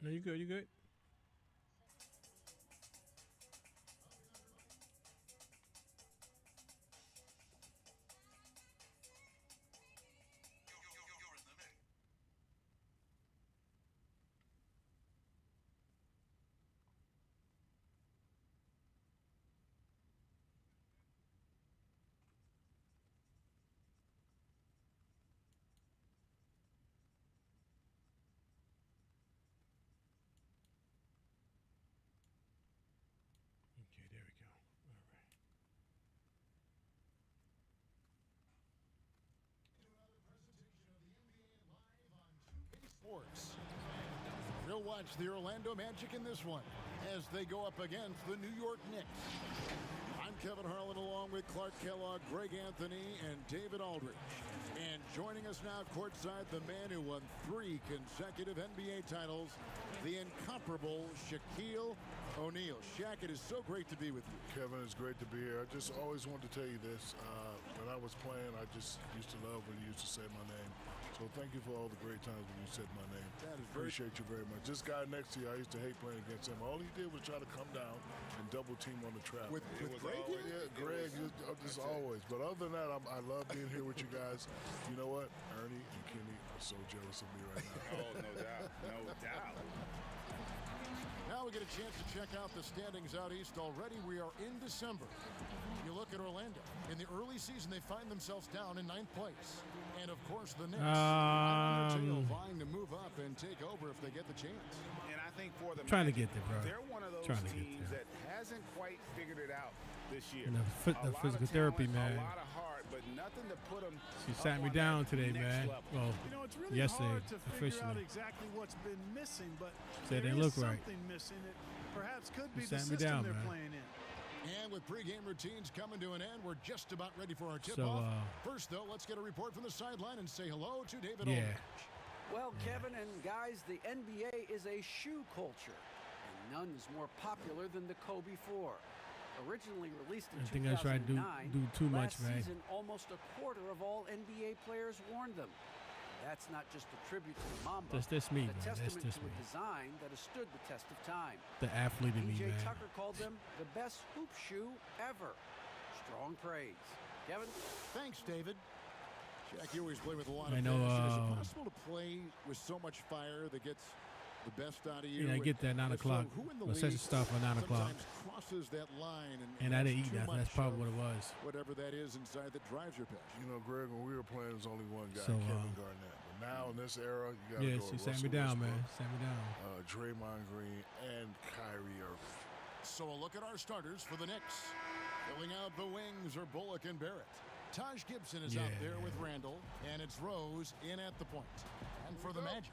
No, you good, you good. Okay, there we go. All right. Sports. We'll watch the Orlando Magic in this one as they go up against the New York Knicks. I'm Kevin Harlan along with Clark Kellogg, Greg Anthony, and David Aldridge. And joining us now courtside, the man who won 3 consecutive NBA titles, the incomparable Shaquille O'Neal. Shaq, it is so great to be with you. Kevin, it's great to be here. I just always wanted to tell you this. When I was playing, I just used to love when you used to say my name. So thank you for all the great times when you said my name. That is Appreciate you very much. This guy next to you, I used to hate playing against him. All he did was try to come down and double team on the trap. With Greg? Yeah, Greg, just always. But other than that, I love being here with you guys. You know what? Ernie and Kenny are so jealous of me right now. Oh, no doubt. No doubt. Now we get a chance to check out the standings out east already. We are in December. You look at Orlando. In the early season, they find themselves down in 9th place. And, of course, the Knicks vying to move up and take over if they get the chance. And I think for the Trying to get there, bro. They're one of those teams that hasn't quite figured it out this year. The physical therapy, man. A lot of heart, but nothing to put them. She sat me down today, man. Well, it's really yesterday, hard to figure out officially. exactly what's been missing, but Said there they is look right. something missing that perhaps could be She the sat me system down, they're man. playing in. And with pregame routines coming to an end, we're just about ready for our tip-off. So, First, though, let's get a report from the sideline and say hello to David Yeah. Aldridge. Well, Kevin and guys, the NBA is a shoe culture, and none is more popular than the Kobe 4. Originally released in I think I tried to 2009, do too much, last man. season almost a quarter of all NBA players worn them. That's not just a tribute to the Mamba, That's me, but a man. That's testament just to me. a design that has stood the test of time. The athlete in me, PJ man. Tucker called them the best hoop shoe ever. Strong praise. Kevin? Thanks, David. Jack, you always play with a lot I of know, passion. Is it possible to play with so much fire that gets the best out of you? Yeah, I get that 9 If so, o'clock. who in the Well, such a league stuff at 9 o'clock. sometimes crosses that line And I has didn't eat too that. much That's probably of what it was. whatever that is inside that drives your passion. You know, Greg, when we were playing, there was only one guy, So, Kevin Garnett. But now in this era, you got to Yeah, go she with sat me Russell down, Westbrook, man. Sat me down. Draymond Green, and Kyrie Irving. So a look at our starters for the Knicks. Filling out the wings are Bullock and Barrett. Taj Gibson is out there with Randall, and it's Rose in at the point. And for the Magic,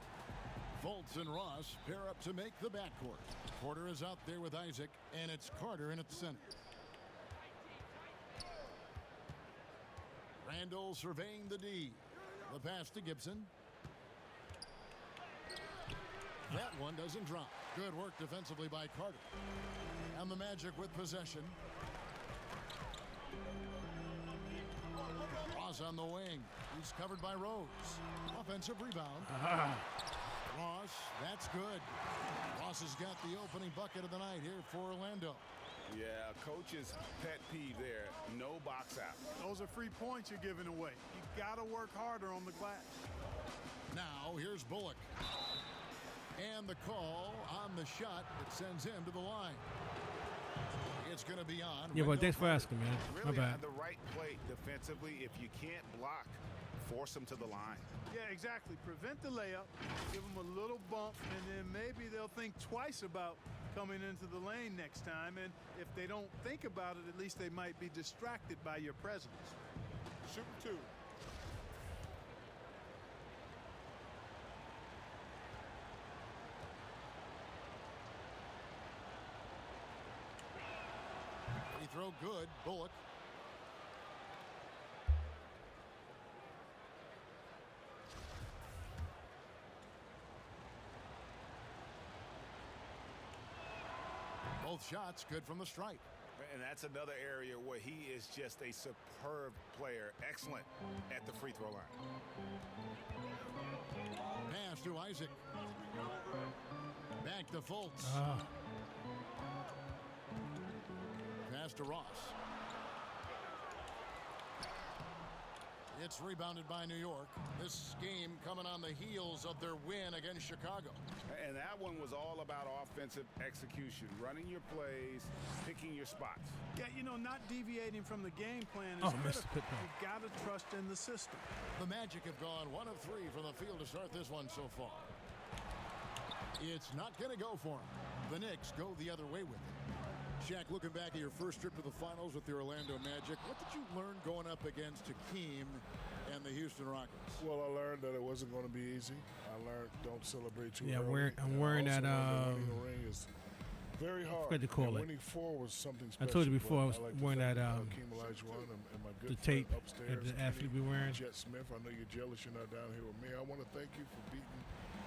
Fultz and Ross pair up to make the backcourt. Porter is out there with Isaac, and it's Carter in at the center. Randall surveying the D. The pass to Gibson. That one doesn't drop. Good work defensively by Carter. And the Magic with possession. Ross on the wing. He's covered by Rose. Offensive rebound. Ross, that's good. Ross has got the opening bucket of the night here for Orlando. Yeah, coach's pet peeve there. No box out. Those are free points you're giving away. You got to work harder on the glass. Now here's Bullock. And the call on the shot that sends him to the line. It's going to be on. Yeah, but thanks for asking, man. Really My bad. on the right plate defensively. If you can't block, force them to the line. Yeah, exactly. Prevent the layup, give them a little bump, and then maybe they'll think twice about coming into the lane next time. And if they don't think about it, at least they might be distracted by your presence. Shoot 2. Free throw good. Bullock. Both shots good from the stripe. And that's another area where he is just a superb player. Excellent at the free throw line. Pass to Isaac. Back to Fultz. Pass to Ross. It's rebounded by New York. This game coming on the heels of their win against Chicago. And that one was all about offensive execution, running your plays, picking your spots. Yeah, you know, not deviating from the game plan is critical. You got to trust in the system. The Magic have gone 1 of 3 from the field to start this one so far. It's not going to go for them. The Knicks go the other way with it. Shaq, looking back at your first trip to the finals with the Orlando Magic, what did you learn going up against Hakeem and the Houston Rockets? Well, I learned that it wasn't going to be easy. I learned don't celebrate too Yeah, early. I'm wearing that. Winning the ring is very hard. What to call it? Winning 4 was something special. I told you before I was wearing that Hakeem Olajuwon and my good the tape friend upstairs, that the athlete be wearing. Jet Smith, I know you're jealous you're not down here with me. I want to thank you for beating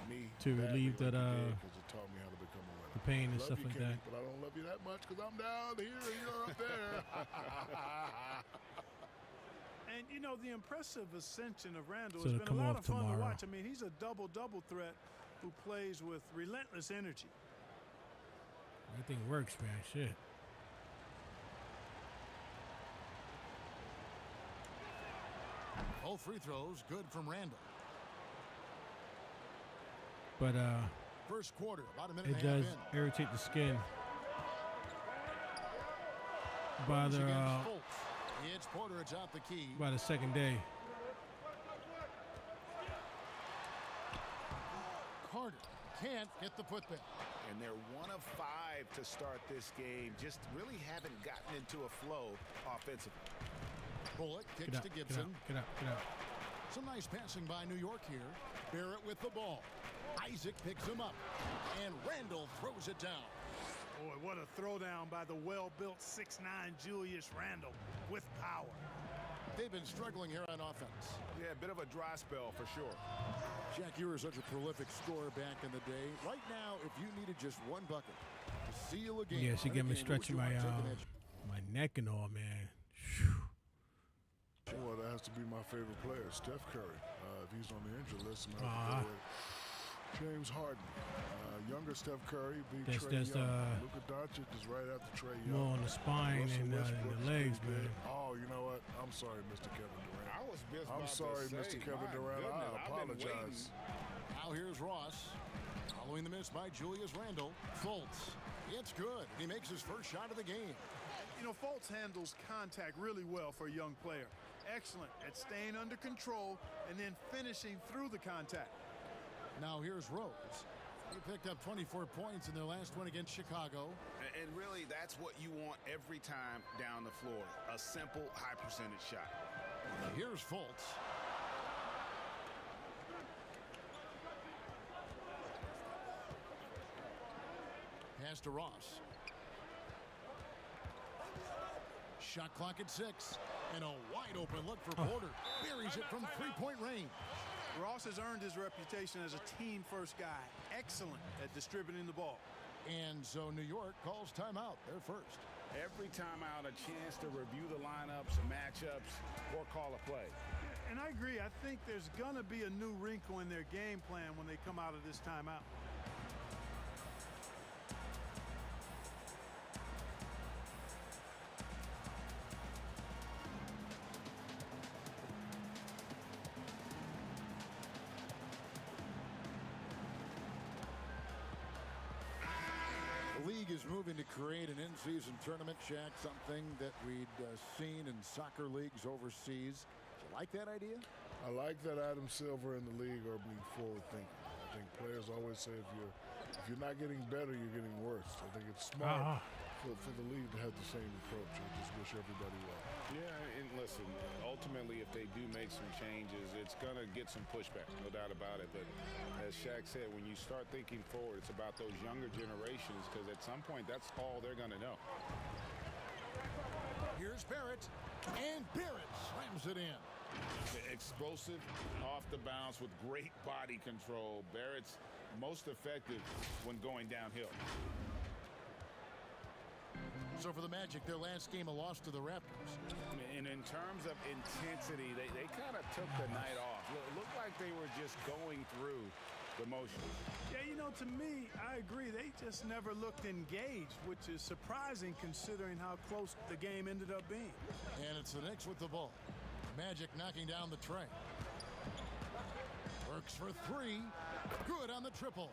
me to relieve that because it taught me how to become a winner. The pain and love stuff you, like Kenny, that. But I don't love you that much because I'm down here and you're up there. And, you know, the impressive ascension of Randall So has it'll been a come lot off of fun to tomorrow. watch. I mean, he's a double-double threat who plays with relentless energy. Everything works, man. Shit. All free throws good from Randall. But First quarter, about a minute it and a half does in. irritate the skin. By the Against Fultz. It's Porter, it's out the key. by the second day. Carter can't get the putback. And they're 1 of 5 to start this game. Just really haven't gotten into a flow offensively. Bullock Get kicks out, to get Gibson. out, get out, get out. Some nice passing by New York here. Barrett with the ball. Isaac picks him up. And Randall throws it down. Boy, what a throwdown by the well-built 6'9" Julius Randle with power. They've been struggling here on offense. Yeah, a bit of a dry spell for sure. Jack, you were such a prolific scorer back in the day. Right now, if you needed just one bucket to seal a game. Yeah, she win a got me game, stretching would my you want taking edge? my neck and all, man. Well, that has to be my favorite player, Steph Curry. If he's on the injury list, I'm going to go with James Harden. Younger Steph Curry beat Trae Young. Luka Doncic is right after Trae Young. More on the spine and the legs, man. Oh, you know what? I'm sorry, Mr. Kevin Durant. I was just I'm about sorry, to say, Mr. Kevin my Durant. I goodness, I've been apologize. Now here's Ross. Following the miss by Julius Randle. Fultz. It's good. He makes his first shot of the game. You know, Fultz handles contact really well for a young player. Excellent at staying under control and then finishing through the contact. Now here's Rose. He picked up 24 points in their last one against Chicago. And really, that's what you want every time down the floor. A simple, high percentage shot. Here's Fultz. Pass to Ross. Shot clock at 6. And a wide open look for Porter. Buries it from three-point range. Ross has earned his reputation as a team-first guy. Excellent at distributing the ball. And so New York calls timeout. They're first. Every timeout, a chance to review the lineups, matchups, or call a play. And I agree. I think there's going to be a new wrinkle in their game plan when they come out of this timeout. The league is moving to create an in-season tournament, Shaq, something that we'd seen in soccer leagues overseas. Do you like that idea? I like that Adam Silver and the league are being forward thinking. I think players always say if you're not getting better, you're getting worse. I think it's smart for the league to have the same approach. I just wish everybody well. Yeah, and listen, ultimately, if they do make some changes, it's going to get some pushback, no doubt about it. But as Shaq said, when you start thinking forward, it's about those younger generations, because at some point, that's all they're going to know. Here's Barrett, and Barrett slams it in. Explosive off the bounce with great body control. Barrett's most effective when going downhill. So for the Magic, their last game, a loss to the Raptors. And in terms of intensity, they kind of took the night off. It looked like they were just going through the motions. Yeah, you know, to me, I agree. They just never looked engaged, which is surprising considering how close the game ended up being. And it's the Knicks with the ball. Magic knocking down the tray. Works for three. Good on the triple.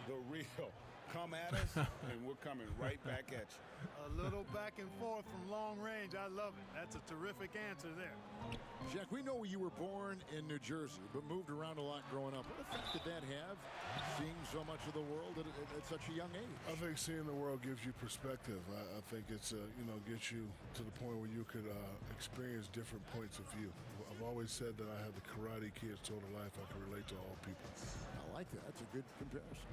The real. Come at us, and we're coming right back at you. A little back and forth from long range. I love it. That's a terrific answer there. Jack, we know you were born in New Jersey, but moved around a lot growing up. What effect did that have, seeing so much of the world at such a young age? I think seeing the world gives you perspective. I think it's, gets you to the point where you could experience different points of view. I've always said that I had the Karate Kid sort of life. I can relate to all people. I like that. That's a good comparison.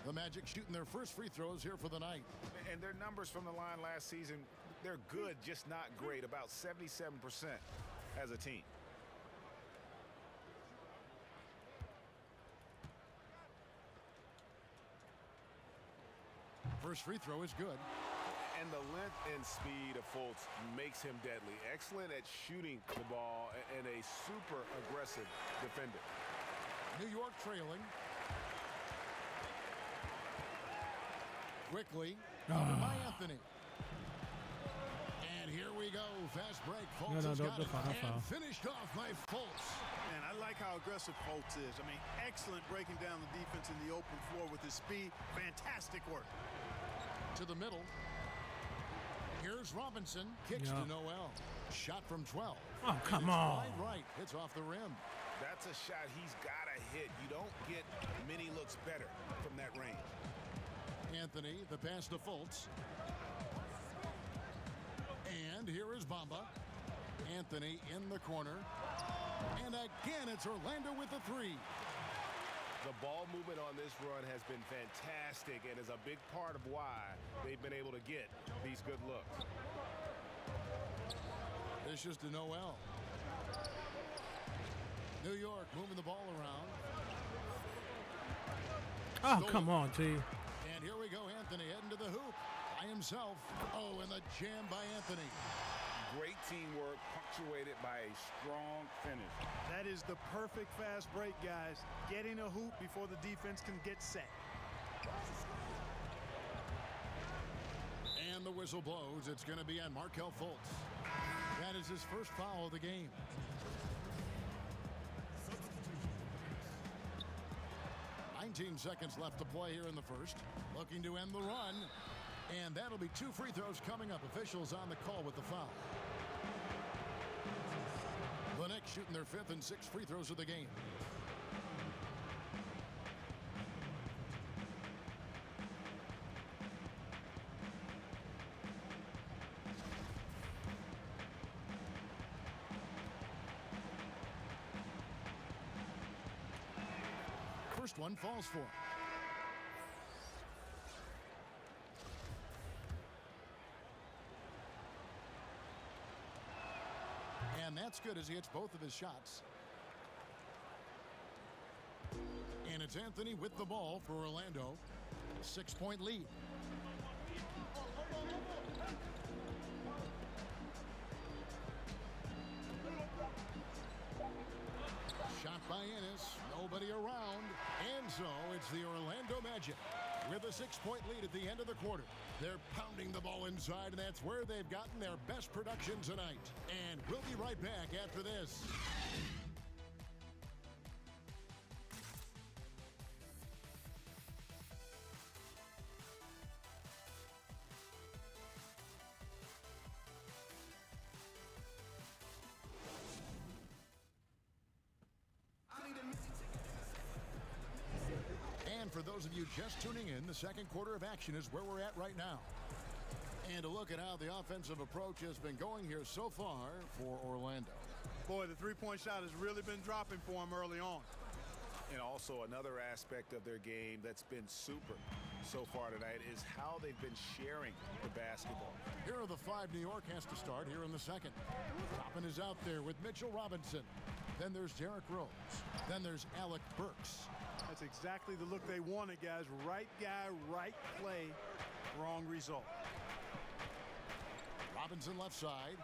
The Magic shooting their first free throws here for the night. And their numbers from the line last season, they're good, just not great. About 77% as a team. First free throw is good. And the length and speed of Fultz makes him deadly. Excellent at shooting the ball and a super aggressive defender. New York trailing. Quickly, by Anthony. And here we go. Fast break. Fultz has got it. And finished off by Fultz. Man, I like how aggressive Fultz is. I mean, excellent breaking down the defense in the open floor with his speed. Fantastic work. To the middle. Here's Robinson. Kicks to Noel. Shot from 12. Oh, come on. Right. Hits off the rim. That's a shot he's got to hit. You don't get many looks better from that range. Anthony, the pass to Fultz. And here is Bamba. Anthony in the corner. And again, it's Orlando with the three. The ball movement on this run has been fantastic and is a big part of why they've been able to get these good looks. This is to Noel. New York moving the ball around. Oh, come on, T. And here we go, Anthony heading to the hoop by himself. Oh, and the jam by Anthony. Great teamwork, punctuated by a strong finish. That is the perfect fast break, guys. Getting a hoop before the defense can get set. And the whistle blows. It's going to be on Markelle Fultz. That is his first foul of the game. Seconds left to play here in the first. Looking to end the run. And that'll be two free throws coming up. Officials on the call with the foul. The Knicks shooting their fifth and sixth free throws of the game. First one falls for him. That's good as he hits both of his shots. And it's Anthony with the ball for Orlando. 6-point lead. Shot by Ennis. Nobody around. And so it's the Orlando Magic with a 6-point lead at the end of the quarter. They're pounding the ball inside, and that's where they've gotten their best production tonight. And we'll be right back after this. And for those of you just tuning in, the second quarter of action is where we're at right now. And a look at how the offensive approach has been going here so far for Orlando. Boy, the three-point shot has really been dropping for him early on. And also another aspect of their game that's been super so far tonight is how they've been sharing the basketball. Here are the five New York has to start here in the second. Toppin is out there with Mitchell Robinson. Then there's Derrick Rose. Then there's Alec Burks. That's exactly the look they wanted, guys. Right guy, right play, wrong result. Robinson left side.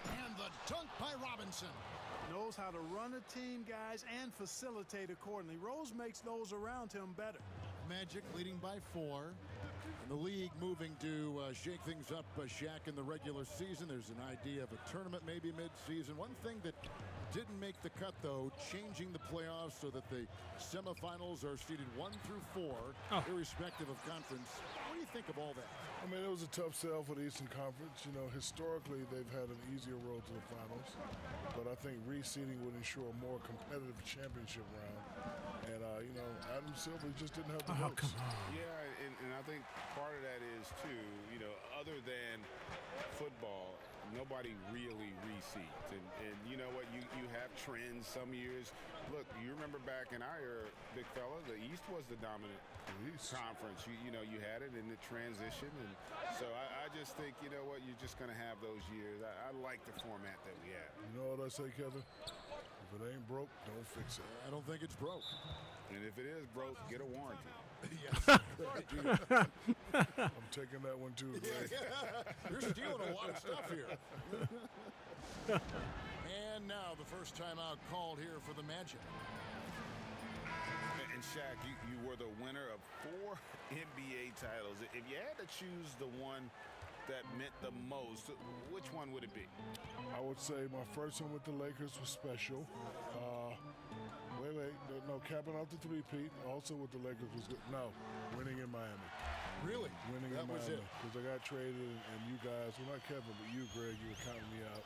And the dunk by Robinson. Knows how to run a team, guys, and facilitate accordingly. Rose makes those around him better. Magic leading by 4. And the league moving to shake things up, Shaq, in the regular season. There's an idea of a tournament maybe mid-season. One thing that didn't make the cut, though, changing the playoffs so that the semifinals are seeded 1 through 4, irrespective of conference. What do you think of all that? I mean, it was a tough sell for the Eastern Conference. You know, historically, they've had an easier road to the finals. But I think reseeding would ensure a more competitive championship round. And, you know, Adam Silver just didn't have the votes. Yeah, and I think part of that is, too, you know, other than football, nobody really reseeds. And you know what, you have trends some years. Look, you remember back in our era, big fella, the East was the dominant conference. You know, you had it in the transition. And so I just think, you know what, you're just going to have those years. I like the format that we have. You know what I say, Kevin? If it ain't broke, don't fix it. I don't think it's broke. And if it is broke, get a warranty. Yes. I'm taking that one too, Greg. You're stealing a lot of stuff here. And now the first timeout called here for the Magic. And Shaq, you were the winner of 4 NBA titles. If you had to choose the one that meant the most, which one would it be? I would say my first one with the Lakers was special. No, capping out the three-peat. Also with the Lakers was good. No, winning in Miami. Really? Winning that in was Miami. it. Because I got traded, and you guys, well, not Kevin, but you, Greg, you were counting me out.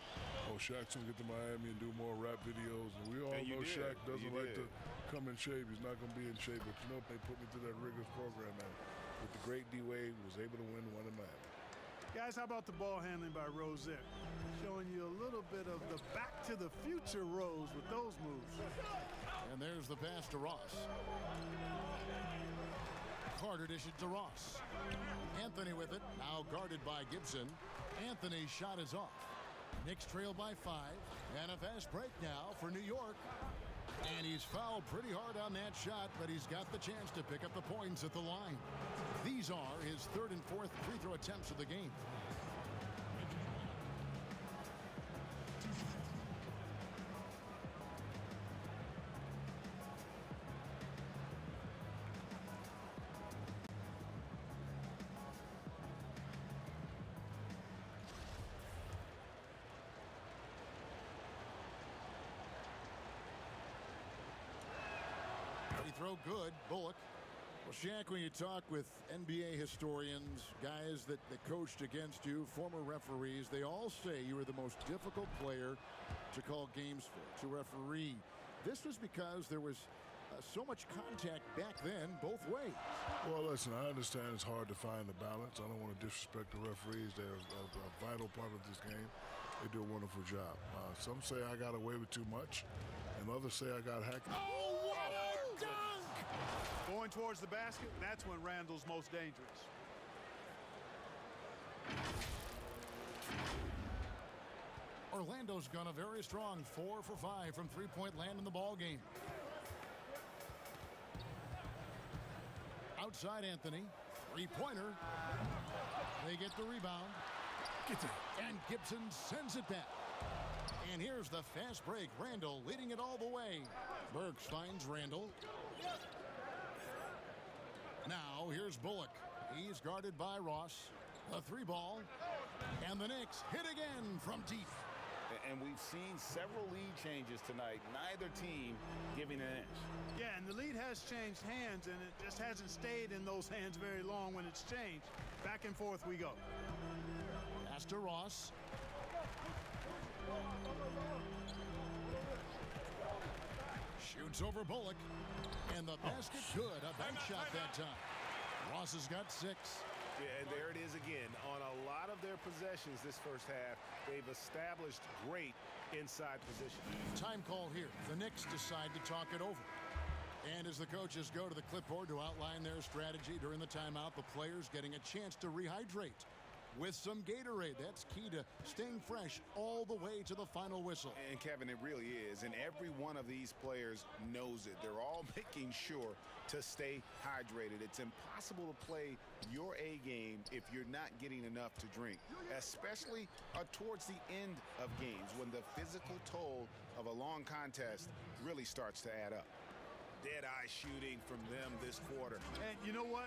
Oh, Shaq's going to get to Miami and do more rap videos. And we all know Shaq doesn't like to come in shape. He's not going to be in shape. But, you know, they put me through that rigorous program. And with the great D-Wade, was able to win one in Miami. Guys, how about the ball handling by Rozier? Showing you a little bit of the back to the future Rose with those moves. And there's the pass to Ross. Carter dishes to Ross. Anthony with it, now guarded by Gibson. Anthony's shot is off. Knicks trail by 5. And a fast break now for New York. And he's fouled pretty hard on that shot, but he's got the chance to pick up the points at the line. These are his 3rd and 4th free throw attempts of the game. Free throw good, Bullock. Well, Shaq, when you talk with NBA historians, guys that coached against you, former referees, they all say you were the most difficult player to call games for, to referee. This was because there was so much contact back then, both ways. Well, listen, I understand it's hard to find the balance. I don't want to disrespect the referees. They're a vital part of this game. They do a wonderful job. Some say I got away with too much, and others say I got hacked. Oh, what a dunk! Going towards the basket, that's when Randall's most dangerous. Orlando's gone a very strong 4 for 5 from three-point land in the ball game. Outside Anthony, three-pointer. They get the rebound. And Gibson sends it back. And here's the fast break. Randall leading it all the way. Burks finds Randall. Now here's Bullock. He's guarded by Ross. A three ball. And the Knicks hit again from deep. And we've seen several lead changes tonight. Neither team giving an inch. Yeah, and the lead has changed hands, and it just hasn't stayed in those hands very long when it's changed. Back and forth we go. Pass to Ross. Shoots over Bullock. And the basket good. A bank shot that time. Ross has got 6. Yeah, and there it is again. On a lot of their possessions this first half, they've established great inside position. Time call here. The Knicks decide to talk it over. And as the coaches go to the clipboard to outline their strategy during the timeout, the players getting a chance to rehydrate with some Gatorade. That's key to staying fresh all the way to the final whistle. And Kevin, it really is. And every one of these players knows it. They're all making sure to stay hydrated. It's impossible to play your A game if you're not getting enough to drink, especially towards the end of games when the physical toll of a long contest really starts to add up. Dead-eye shooting from them this quarter. And you know what?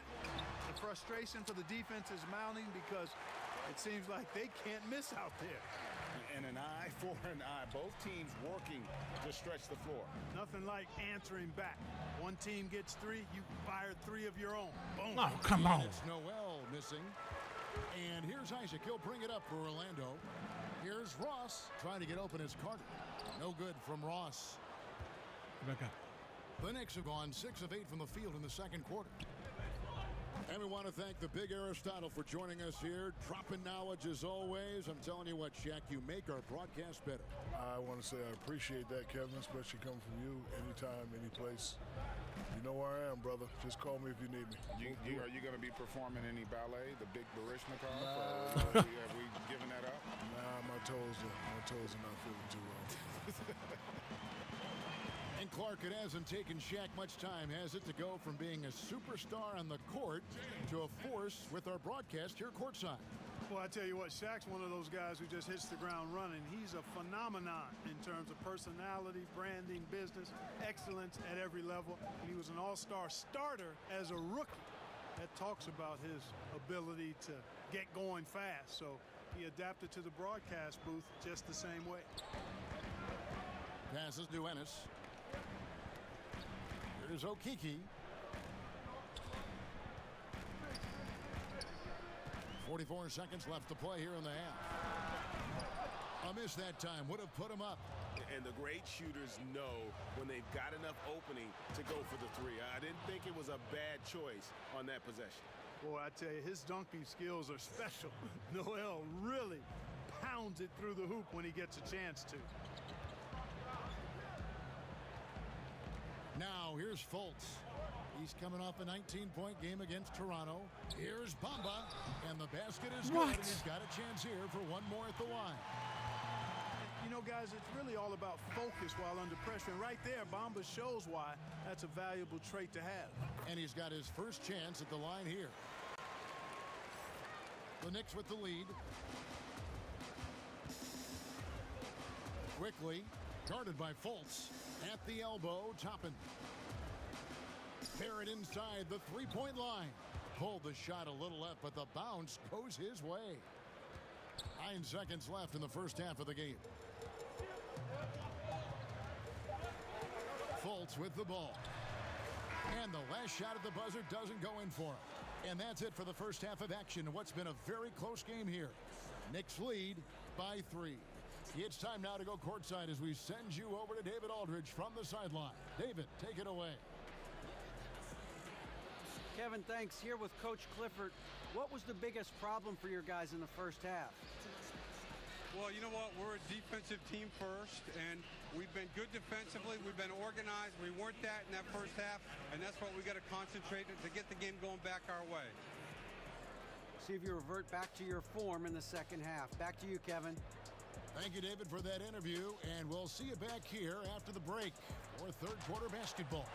The frustration for the defense is mounting because it seems like they can't miss out there. And an eye for an eye. Both teams working to stretch the floor. Nothing like answering back. One team gets 3, you fired 3 of your own. Boom. Oh, come on. It's Noel missing. And here's Isaac. He'll bring it up for Orlando. Here's Ross trying to get open as Carter. No good from Ross. Rebecca. The Knicks have gone 6 of 8 from the field in the second quarter. And we want to thank the Big Aristotle for joining us here. Dropping knowledge as always. I'm telling you what, Shaq, you make our broadcast better. I want to say I appreciate that, Kevin, especially coming from you. Anytime, any place. You know where I am, brother. Just call me if you need me. Are you going to be performing any ballet, the Big Barishnikov? Nah. Have we given that up? Nah, my toes are not feeling too well. And Clark, it hasn't taken Shaq much time, has it, to go from being a superstar on the court to a force with our broadcast here courtside. Well, I tell you what, Shaq's one of those guys who just hits the ground running. He's a phenomenon in terms of personality, branding, business, excellence at every level. And he was an all-star starter as a rookie. That talks about his ability to get going fast. So he adapted to the broadcast booth just the same way. Passes to Ennis. Here's Okeke. 44 seconds left to play here in the half. A miss that time would have put him up. And the great shooters know when they've got enough opening to go for the 3. I didn't think it was a bad choice on that possession. Boy, I tell you, his dunking skills are special. Noel really pounds it through the hoop when he gets a chance to. Now here's Fultz. He's coming off a 19-point game against Toronto. Here's Bamba, and the basket is good. And he's got a chance here for one more at the line. You know, guys, it's really all about focus while under pressure. And right there, Bamba shows why that's a valuable trait to have. And he's got his first chance at the line here. The Knicks with the lead. Quickly, guarded by Fultz. At the elbow, Toppin. Barrett inside the three-point line. Pulled the shot a little left, but the bounce goes his way. 9 seconds left in the first half of the game. Fultz with the ball. And the last shot at the buzzer doesn't go in for him. And that's it for the first half of action. What's been a very close game here. Knicks lead by 3. It's time now to go courtside as we send you over to David Aldridge from the sideline. David, take it away. Kevin, thanks. Here with Coach Clifford. What was the biggest problem for your guys in the first half? Well, you know what? We're a defensive team first, and we've been good defensively. We've been organized. We weren't that in that first half, and that's what we got to concentrate on to get the game going back our way. See if you revert back to your form in the second half. Back to you, Kevin. Thank you, David, for that interview, and we'll see you back here after the break for third quarter basketball.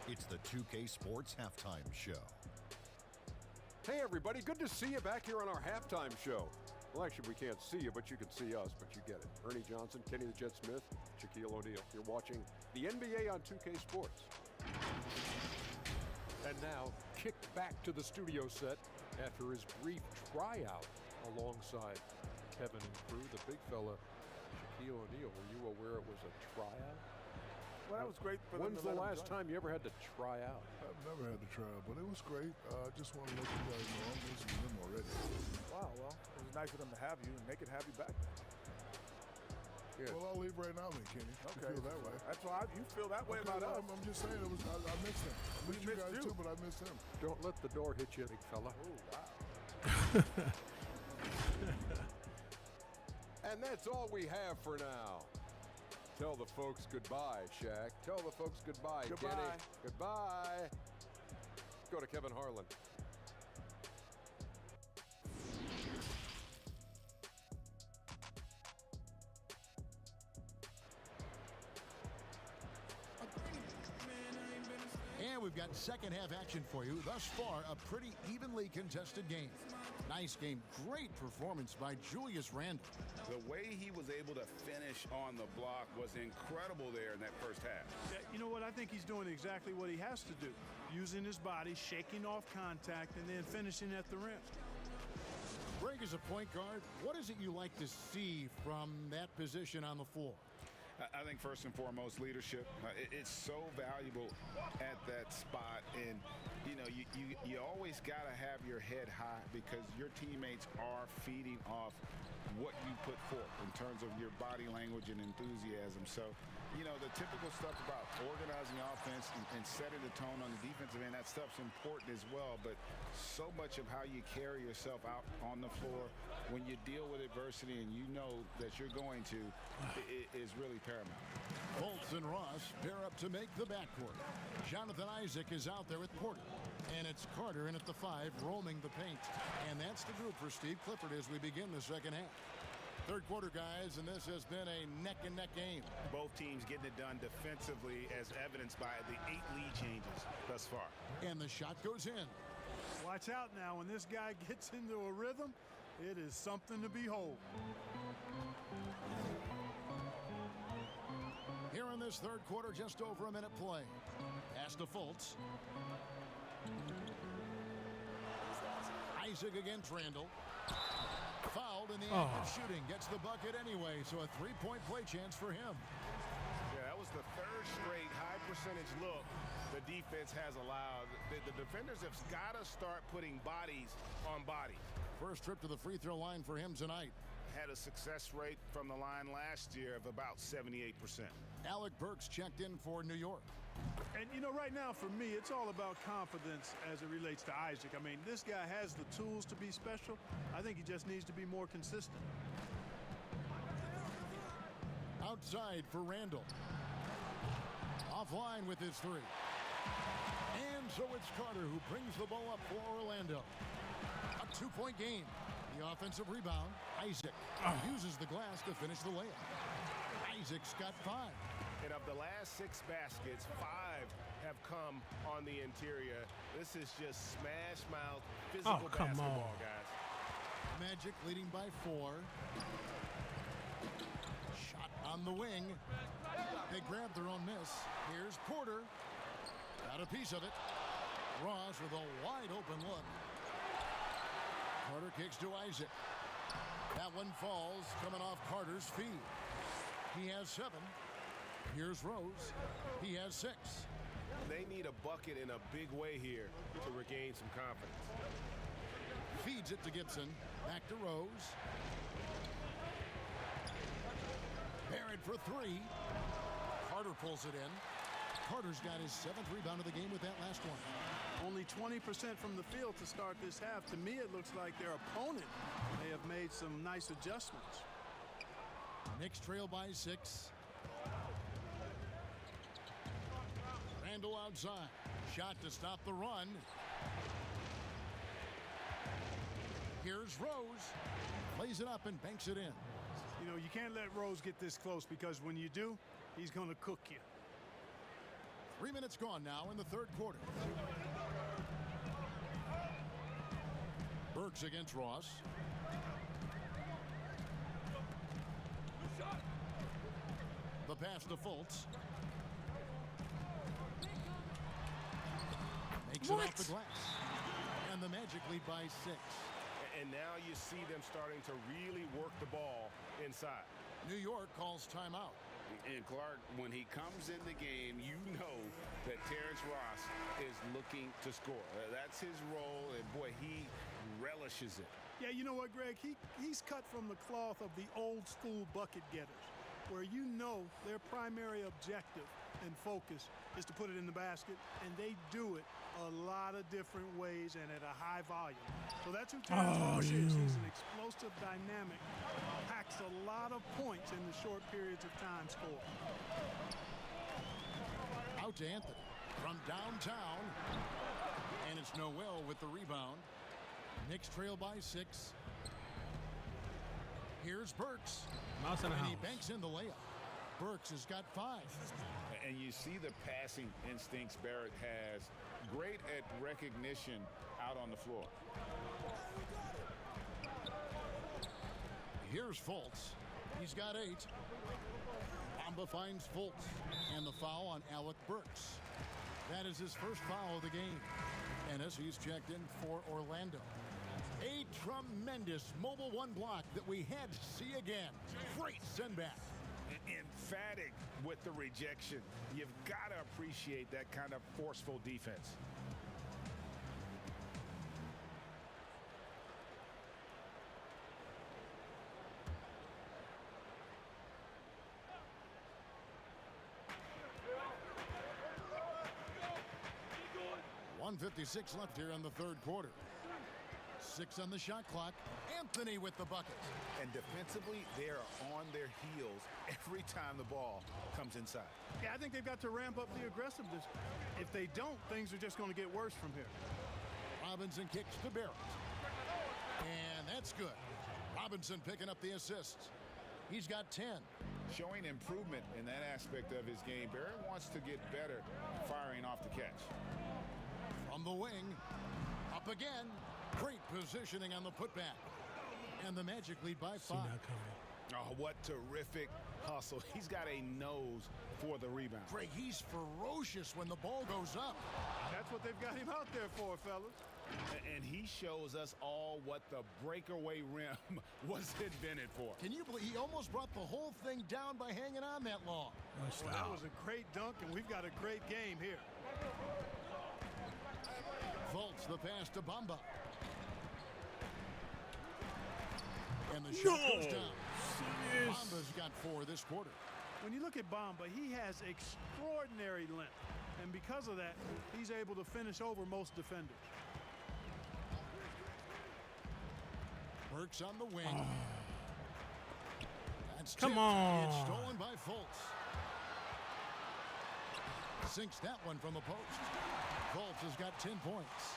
It's the 2K Sports Halftime Show. Hey, everybody. Good to see you back here on our halftime show. Well, actually, we can't see you, but you can see us, but you get it. Ernie Johnson, Kenny the Jet Smith, Shaquille O'Neal. You're watching the NBA on 2K Sports. And now, kicked back to the studio set after his brief tryout alongside Kevin and crew, the big fella, Shaquille O'Neal. Were you aware it was a tryout? Well, that was great for them. When's the last time you ever had to try out? I've never had to try out, but it was great. I just want to let you guys know I'm listening to them already. Wow, well, it was nice of them to have you, and they could have you back. Yeah. Well, I'll leave right now then, Kenny. Okay. You feel that way. That's why you feel that way about us. I'm just saying, I missed him. I missed you guys too, but I missed him. Don't let the door hit you, big fella. Oh, wow. And that's all we have for now. Tell the folks goodbye, Shaq. Tell the folks goodbye, Goodbye. Kenny. Goodbye. Go to Kevin Harlan. And we've got second half action for you. Thus far, a pretty evenly contested game. Nice game. Great performance by Julius Randle. The way he was able to finish on the block was incredible there in that first half. Yeah, you know what? I think he's doing exactly what he has to do. Using his body, shaking off contact, and then finishing at the rim. Greg, as a point guard, what is it you like to see from that position on the floor? I think first and foremost, leadership. It's so valuable at that spot. And, you know, you always got to have your head high because your teammates are feeding off what you put forth in terms of your body language and enthusiasm. So, you know, the typical stuff about organizing offense and setting the tone on the defensive end, that stuff's important as well. But so much of how you carry yourself out on the floor when you deal with adversity and you know that you're going to is really paramount. Fultz and Ross pair up to make the backcourt. Jonathan Isaac is out there with Porter. And it's Carter in at the 5, roaming the paint. And that's the group for Steve Clifford as we begin the second half. Third quarter, guys, and this has been a neck-and-neck game. Both teams getting it done defensively as evidenced by the 8 lead changes thus far. And the shot goes in. Watch out now. When this guy gets into a rhythm, it is something to behold. Here in this third quarter, just over a minute play. Pass to Fultz. Isaac against Randle. Fouled in the act of shooting. Gets the bucket anyway, so a three-point play chance for him. Yeah, that was the third straight high percentage look the defense has allowed. The defenders have got to start putting bodies on bodies. First trip to the free throw line for him tonight. Had a success rate from the line last year of about 78%. Alec Burks checked in for New York. And, you know, right now for me, it's all about confidence as it relates to Isaac. I mean, this guy has the tools to be special. I think he just needs to be more consistent. Outside for Randle. Offline with his 3. And so it's Carter who brings the ball up for Orlando. A 2-point game. The offensive rebound. Isaac uses the glass to finish the layup. Isaac's got 5. And of the last 6 baskets, 5 have come on the interior. This is just smash mouth physical basketball, guys. Magic leading by 4. Shot on the wing. They grab their own miss. Here's Porter. Got a piece of it. Ross with a wide open look. Carter kicks to Isaac. That one falls, coming off Carter's feed. He has 7. Here's Rose. He has 6. They need a bucket in a big way here to regain some confidence. Feeds it to Gibson. Back to Rose. Barrett for 3. Carter pulls it in. Carter's got his 7th rebound of the game with that last one. Only 20% from the field to start this half. To me, it looks like their opponent may have made some nice adjustments. Knicks trail by 6. Randle outside. Shot to stop the run. Here's Rose. Plays it up and banks it in. You know, you can't let Rose get this close because when you do, he's going to cook you. 3 minutes gone now in the third quarter. Burks against Ross. The pass to Fultz. Makes it off the glass. And the Magic lead by 6. And now you see them starting to really work the ball inside. New York calls timeout. And Clark, when he comes in the game, you know that Terrence Ross is looking to score. That's his role, and boy, he relishes it. Yeah, you know what, Greg? He's cut from the cloth of the old school bucket getters, where you know their primary objective and focus is to put it in the basket, and they do it a lot of different ways and at a high volume. So that's who Terrence Ross is. He's an explosive, dynamic, packs a lot of points in the short periods of time scored. Out to Anthony from downtown. And it's Noel with the rebound. Knicks trail by 6. Here's Burks. And he banks in the layup. Burks has got 5. And you see the passing instincts Barrett has. Great at recognition out on the floor. Here's Fultz. He's got 8. Bamba finds Fultz. And the foul on Alec Burks. That is his first foul of the game. Ennis, he's checked in for Orlando. A tremendous mobile one block that we had to see again. Great send back. Emphatic with the rejection. You've got to appreciate that kind of forceful defense. .156 left here in the third quarter. 6 on the shot clock. Anthony with the bucket. And defensively, they are on their heels every time the ball comes inside. Yeah, I think they've got to ramp up the aggressiveness. If they don't, things are just going to get worse from here. Robinson kicks to Barrett. And that's good. Robinson picking up the assists. He's got 10. Showing improvement in that aspect of his game. Barrett wants to get better firing off the catch. From the wing, up again. Great positioning on the putback. And the Magic lead by 5. Oh, what terrific hustle. He's got a nose for the rebound. Greg, he's ferocious when the ball goes up. That's what they've got him out there for, fellas. And he shows us all what the breakaway rim was invented for. Can you believe he almost brought the whole thing down by hanging on that long? Well, that was a great dunk, and we've got a great game here. Fultz the pass to Bamba. And the shot goes down. Bamba's got 4 this quarter. When you look at Bamba, he has extraordinary length. And because of that, he's able to finish over most defenders. Burks on the wing. That's Come tipped. on. It's stolen by Fultz. Sinks that one from the post. Fultz has got 10 points.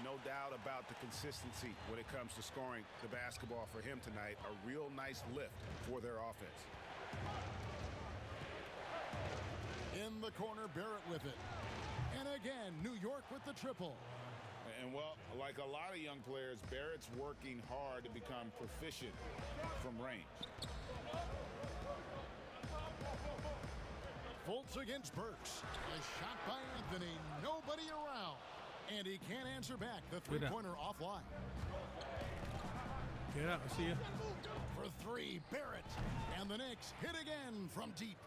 No doubt about the consistency when it comes to scoring the basketball for him tonight. A real nice lift for their offense. In the corner, Barrett with it. And again, New York with the triple. And, well, like a lot of young players, Barrett's working hard to become proficient from range. Fultz against Burks. A shot by Anthony. Nobody around. And he can't answer back. The three-pointer offline. Get out. I see you. For 3, Barrett. And the Knicks hit again from deep.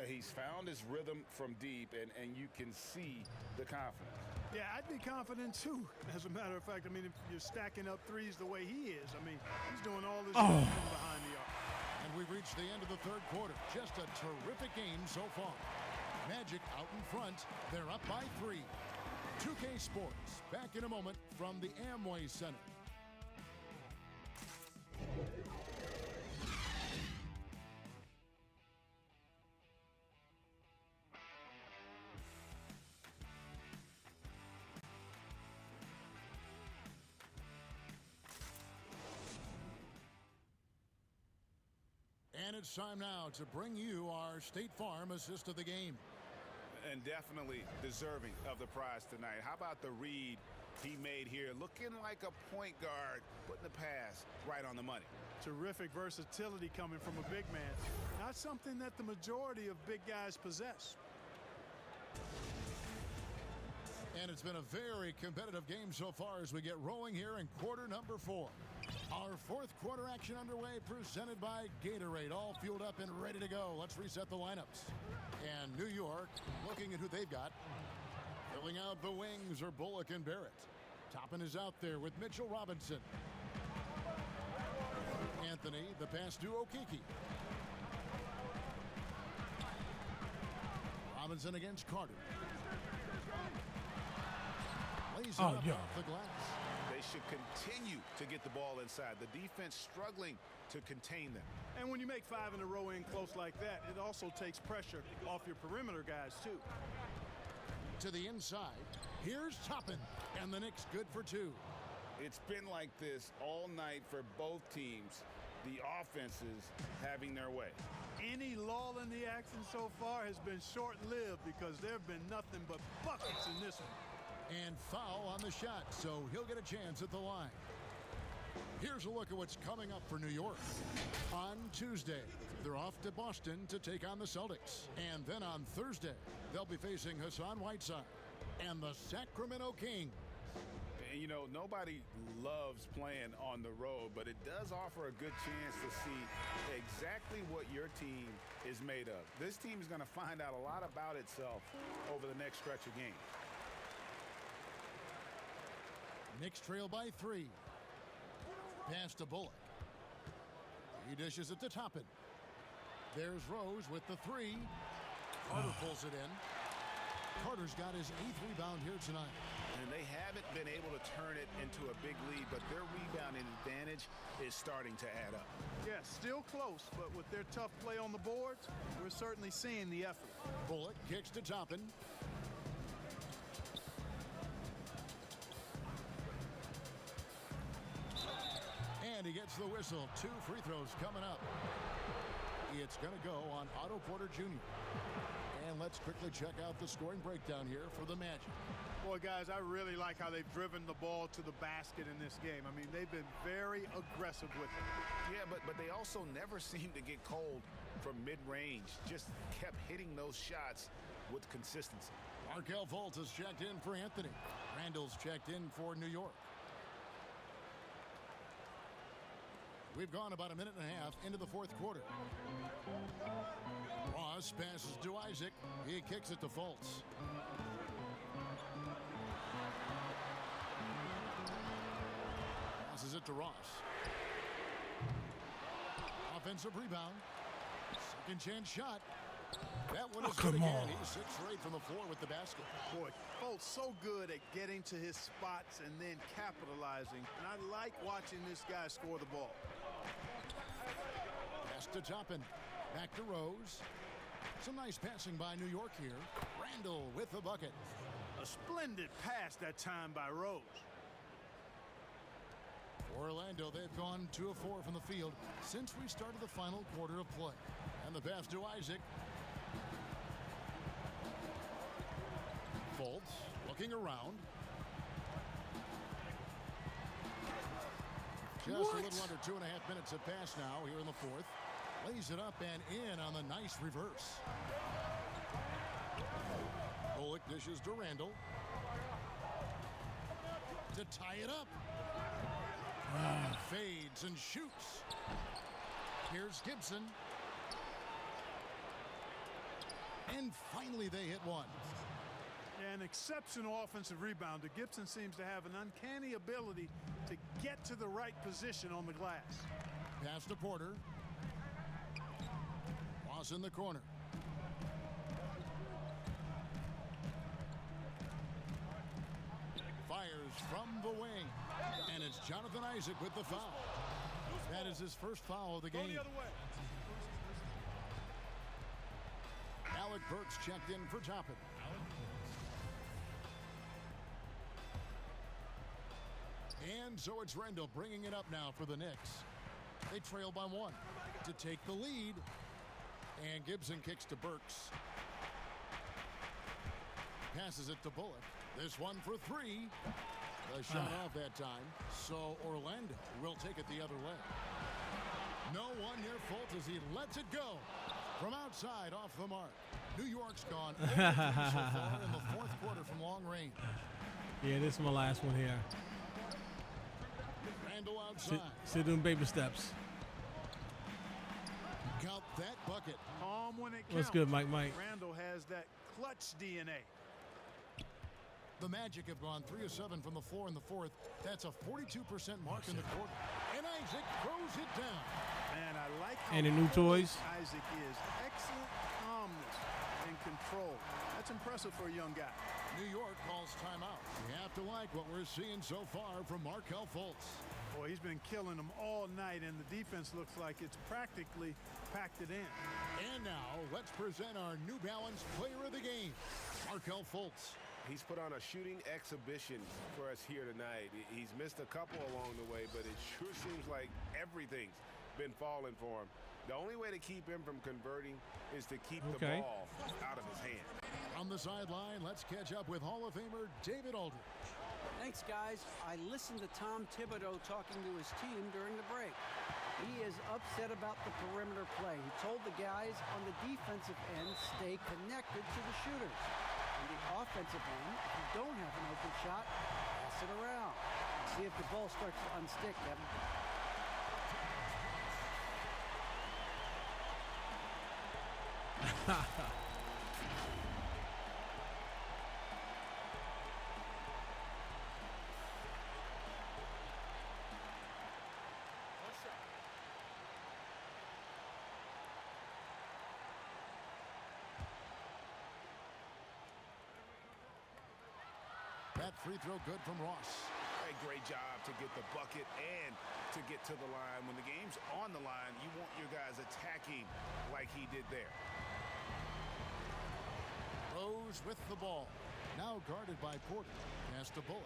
He's found his rhythm from deep, and you can see the confidence. Yeah, I'd be confident, too. As a matter of fact, I mean, if you're stacking up threes the way he is, I mean, he's doing all this from behind the arc. And we've reached the end of the third quarter. Just a terrific game so far. Magic out in front. They're up by 3. 2K Sports, back in a moment from the Amway Center. it's time now to bring you our State Farm assist of the game. And definitely deserving of the prize tonight. How about the read he made here? Looking like a point guard, putting the pass right on the money. Terrific versatility coming from a big man. Not something that the majority of big guys possess. And it's been a very competitive game so far as we get rolling here in quarter number 4. Our fourth quarter action underway, presented by Gatorade, all fueled up and ready to go. Let's reset the lineups. And New York, looking at who they've got. Filling out the wings are Bullock and Barrett. Toppin is out there with Mitchell Robinson. Anthony, the pass to Okeke. Robinson against Carter. Lays it up off the glass. They should continue to get the ball inside. The defense struggling to contain them. And when you make 5 in a row in close like that, it also takes pressure off your perimeter guys, too. To the inside. Here's Toppin, and the Knicks good for 2. It's been like this all night for both teams. The offenses having their way. Any lull in the action so far has been short-lived because there have been nothing but buckets in this one. And foul on the shot, so he'll get a chance at the line. Here's a look at what's coming up for New York. On Tuesday, they're off to Boston to take on the Celtics. And then on Thursday, they'll be facing Hassan Whiteside and the Sacramento Kings. And, you know, nobody loves playing on the road, but it does offer a good chance to see exactly what your team is made of. This team is going to find out a lot about itself over the next stretch of games. Knicks trail by 3. Pass to Bullock. He dishes it to Toppin. There's Rose with the 3. Carter pulls it in. Carter's got his 8th rebound here tonight. And they haven't been able to turn it into a big lead, but their rebounding advantage is starting to add up. Yeah, still close, but with their tough play on the boards, we're certainly seeing the effort. Bullock kicks to Toppin. And he gets the whistle. 2 free throws coming up. It's going to go on Otto Porter Jr. And let's quickly check out the scoring breakdown here for the Magic. Boy, guys, I really like how they've driven the ball to the basket in this game. I mean, they've been very aggressive with it. Yeah, but they also never seem to get cold from mid-range. Just kept hitting those shots with consistency. Markelle Fultz has checked in for Anthony. Randall's checked in for New York. We've gone about a minute and a half into the fourth quarter. Ross passes to Isaac. He kicks it to Fultz. Passes it to Ross. Offensive rebound. Second chance shot. That one is good again. He's 6 straight from the floor with the basket. Boy, Fultz so good at getting to his spots and then capitalizing. And I like watching this guy score the ball. Pass to Toppin. Back to Rose. Some nice passing by New York here. Randall with the bucket. A splendid pass that time by Rose. Orlando, they've gone 2 of 4 from the field since we started the final quarter of play. And the pass to Isaac. Fultz looking around. Just a little under 2.5 minutes have passed now here in the fourth. Lays it up and in on the nice reverse. Bullock dishes to Randall. To tie it up. Fades and shoots. Here's Gibson. And finally they hit one. An exceptional offensive rebounder. Gibson seems to have an uncanny ability to get to the right position on the glass. Pass to Porter. Ross in the corner. Fires from the wing. And it's Jonathan Isaac with the foul. That is his first foul of the game. Go the other way. Alec Burks checked in for Toppin. And so it's Randall bringing it up now for the Knicks. They trail by 1. to take the lead. And Gibson kicks to Burks. Passes it to Bullock. This one for three. The shot off that time. So Orlando will take it the other way. No one near fault as he lets it go. From outside, off the mark. New York's gone 0 for 3 so far in the fourth quarter from long range. Yeah, this is my last one here. Randall outside. Sit doing baby steps. Count that bucket. Calm when it counts. What's good, Mike? Randall has that clutch DNA. The Magic have gone 3 of 7 from the floor in the fourth. That's a 42% mark in the quarter. And Isaac throws it down. Man, I like how And the new toys. Isaac is. Excellent calmness and control. That's impressive for a young guy. New York calls timeout. You have to like what we're seeing so far from Markelle Fultz. Boy, he's been killing them all night, and the defense looks like it's practically packed it in. And now, let's present our New Balance Player of the Game, Markelle Fultz. He's put on a shooting exhibition for us here tonight. He's missed a couple along the way, but it sure seems like everything's been falling for him. The only way to keep him from converting is to keep the ball out of his hand. On the sideline, let's catch up with Hall of Famer David Aldridge. Thanks, guys. I listened to Tom Thibodeau talking to his team during the break. He is upset about the perimeter play. He told the guys on the defensive end stay connected to the shooters. On the offensive end, if you don't have an open shot, pass it around. See if the ball starts to unstick, Kevin. That free throw good from Ross. A great job to get the bucket and to get to the line. When the game's on the line, you want your guys attacking like he did there. Rose with the ball. Now guarded by Porter. Pass to Bullock.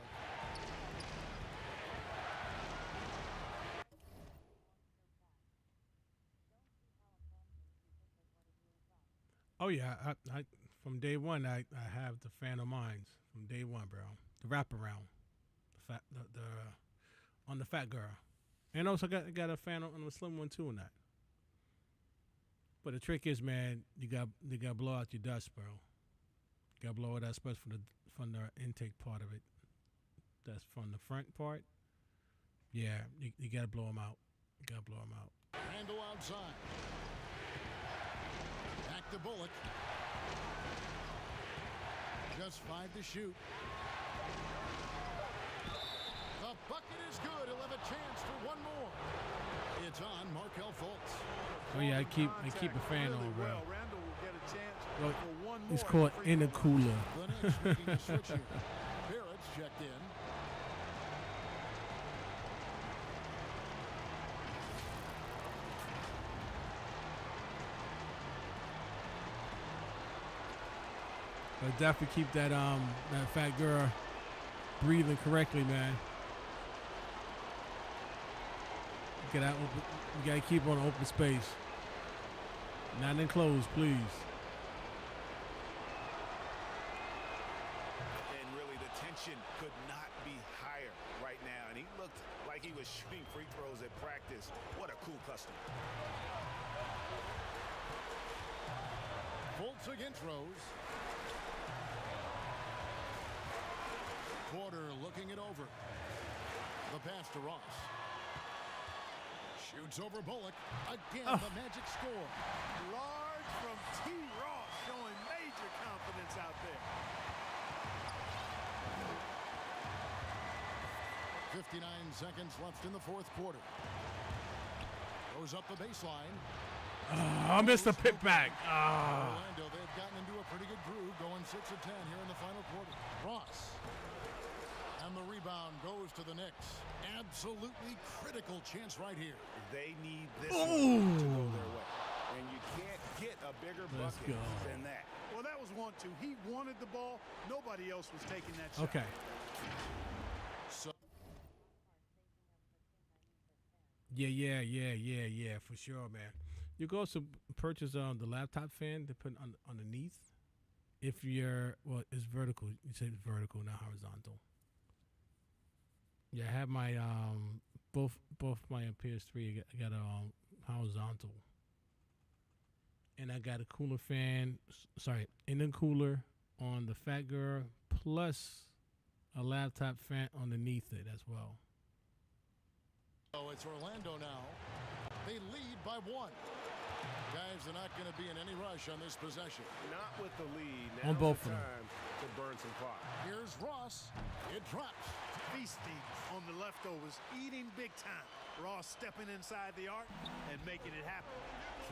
Oh yeah, I from day one I have the fan of mines from day one, bro. The wraparound, the on the fat girl, and also got a fan on the slim one too in that. But the trick is, man, you got to blow out your dust, bro. You got to blow it out, especially from the intake part of it. That's from the front part. Yeah, you got to blow them out. You got to blow them out. Randall outside. Back to Bullock. Just 5 to shoot. The bucket is good. He'll have a chance for one more. It's on Markelle Fultz. Oh yeah, I keep a fan really on, bro. Well. Randall will get a chance Well, for one more. it's called intercooler. The Knicks making a switch here. Barrett's checked in. But definitely keep that that fat girl breathing correctly, man. You gotta keep on open space. Not enclosed, please. And really, the tension could not be higher right now. And he looked like he was shooting free throws at practice. What a cool customer. Fultz against Rose. Porter looking it over. The pass to Ross. Shoots over Bullock. Again, the Magic score. Large from T. Ross, showing major confidence out there. 59 seconds left in the fourth quarter. Goes up the baseline. I missed the pit back. Orlando, they've gotten into a pretty good groove, going 6 of 10 here in the final quarter. Ross. And the rebound goes to the Knicks. Absolutely critical chance right here. They need this one to go their way. And you can't get a bigger Let's bucket go. than that. Well, that was 1-2. He wanted the ball. Nobody else was taking that shot. Okay. So Yeah, for sure, man. You go also purchase the laptop fan to put on underneath. If you're it's vertical. You say it's vertical, not horizontal. Yeah, I have my both my PS3. I got a horizontal, and I got a cooler fan. Intercooler on the Fat Girl, plus a laptop fan underneath it as well. So it's Orlando now. They lead by 1. Guys, they're not going to be in any rush on this possession. Not with the lead. On Now's both the of them. time to burn some clock. Here's Ross. It drops. Feasting on the leftovers, eating big time. Ross stepping inside the arc and making it happen.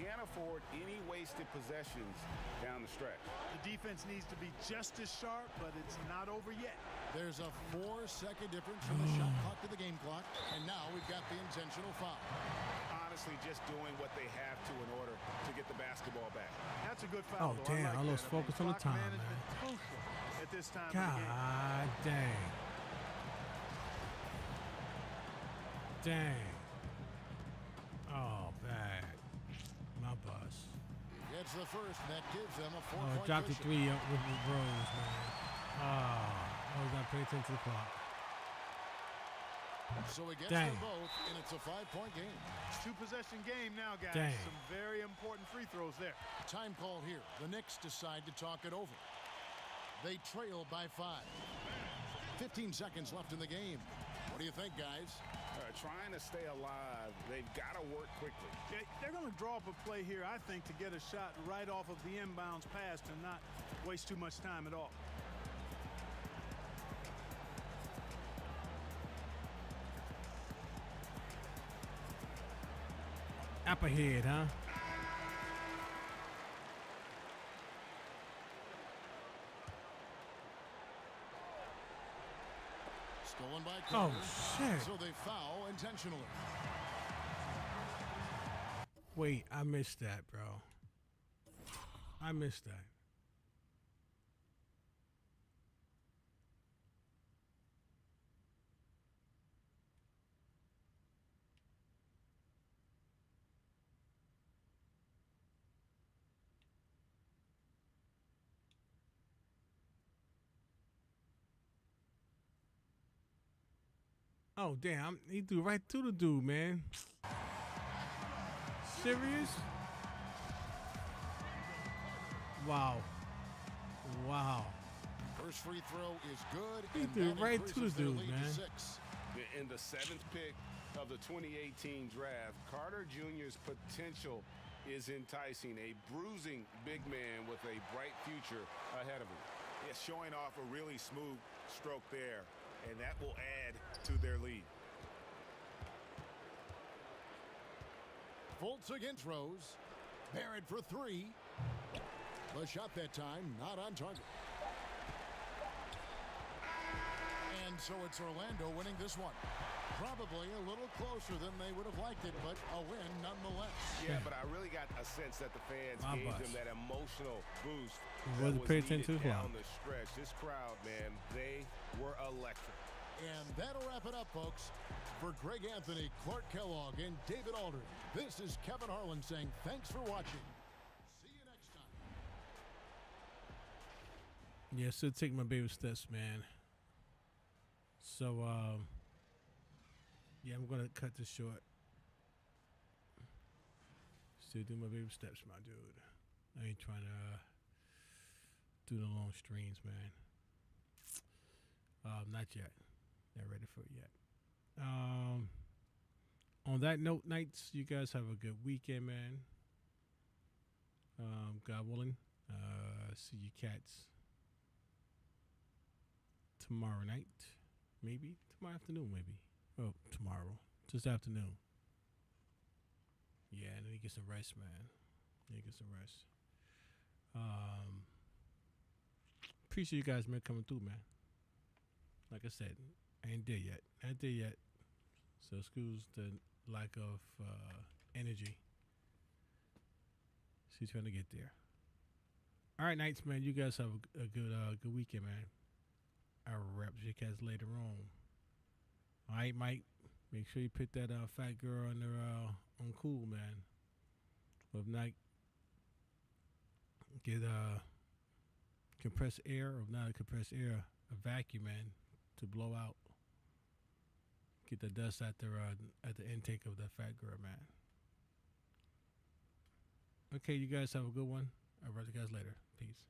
Can't afford any wasted possessions down the stretch. The defense needs to be just as sharp, but it's not over yet. There's a 4-second difference from the shot clock to the game clock, and now we've got the intentional foul. Honestly, just doing what they have to in order to get the basketball back. That's a good foul. Oh damn! I lost focus on the time, man. At this time God of the game. dang. Dang. Oh, bad. My bus. Gets the first, and that gives them a 4-point Oh, dropped the cushion. 3 up with the Rose, man. I was not paying attention to the clock. So it gets Dang. them both, and it's a 5-point game. It's 2-possession game now, guys. Dang. Some very important free throws there. Time call here. The Knicks decide to talk it over. They trail by 5. 15 seconds left in the game. What do you think, guys? Trying to stay alive, they've got to work quickly. They're going to draw up a play here, I think, to get a shot right off of the inbounds pass and not waste too much time at all. Up ahead, huh? Stolen by Oh, Carter. shit. So they foul intentionally. Wait, I missed that, bro. I missed that. Oh, damn. He threw right to the dude, man. Serious? Wow. Wow. First free throw is good. He and threw that right to the increases their dude, lead to man. 6. In the 7th pick of the 2018 draft, Carter Jr.'s potential is enticing. A bruising big man with a bright future ahead of him. Yeah, showing off a really smooth stroke there, and that will add to their lead. Fultz against Rose. Barrett for 3. The shot that time, not on target. And so it's Orlando winning this one. Probably a little closer than they would have liked it, but a win nonetheless. Yeah, but I really got a sense that the fans My gave bus. them that emotional boost Wasn't that was paying attention needed to the down clock. the stretch. This crowd, man, they were electric. And that'll wrap it up, folks. For Greg Anthony, Clark Kellogg, and David Aldridge, this is Kevin Harlan saying thanks for watching. See you next time. Yeah, still take my baby steps, man. So, yeah, I'm gonna cut this short. Still do my baby steps, my dude. I ain't trying to do the long streams, man. Not yet. Not ready for it yet. On that note, Knights, you guys have a good weekend, man. God willing, see you cats tomorrow night, maybe tomorrow afternoon, maybe. Oh, tomorrow, just afternoon. Yeah, and then you get some rest, man. You get some rest. Appreciate you guys, man, coming through, man. Like I said, I ain't there yet. Not there yet. So excuse the lack of energy. She's trying to get there. All right, Knights, man. You guys have a good weekend, man. I'll wrap you guys later on. All right, Mike. Make sure you put that fat girl on there on cool, man. But if not, get compressed air, or not a compressed air, a vacuum man to blow out. Get the dust at the intake of the fat girl, man. Okay, you guys have a good one. I'll talk to you guys later. Peace.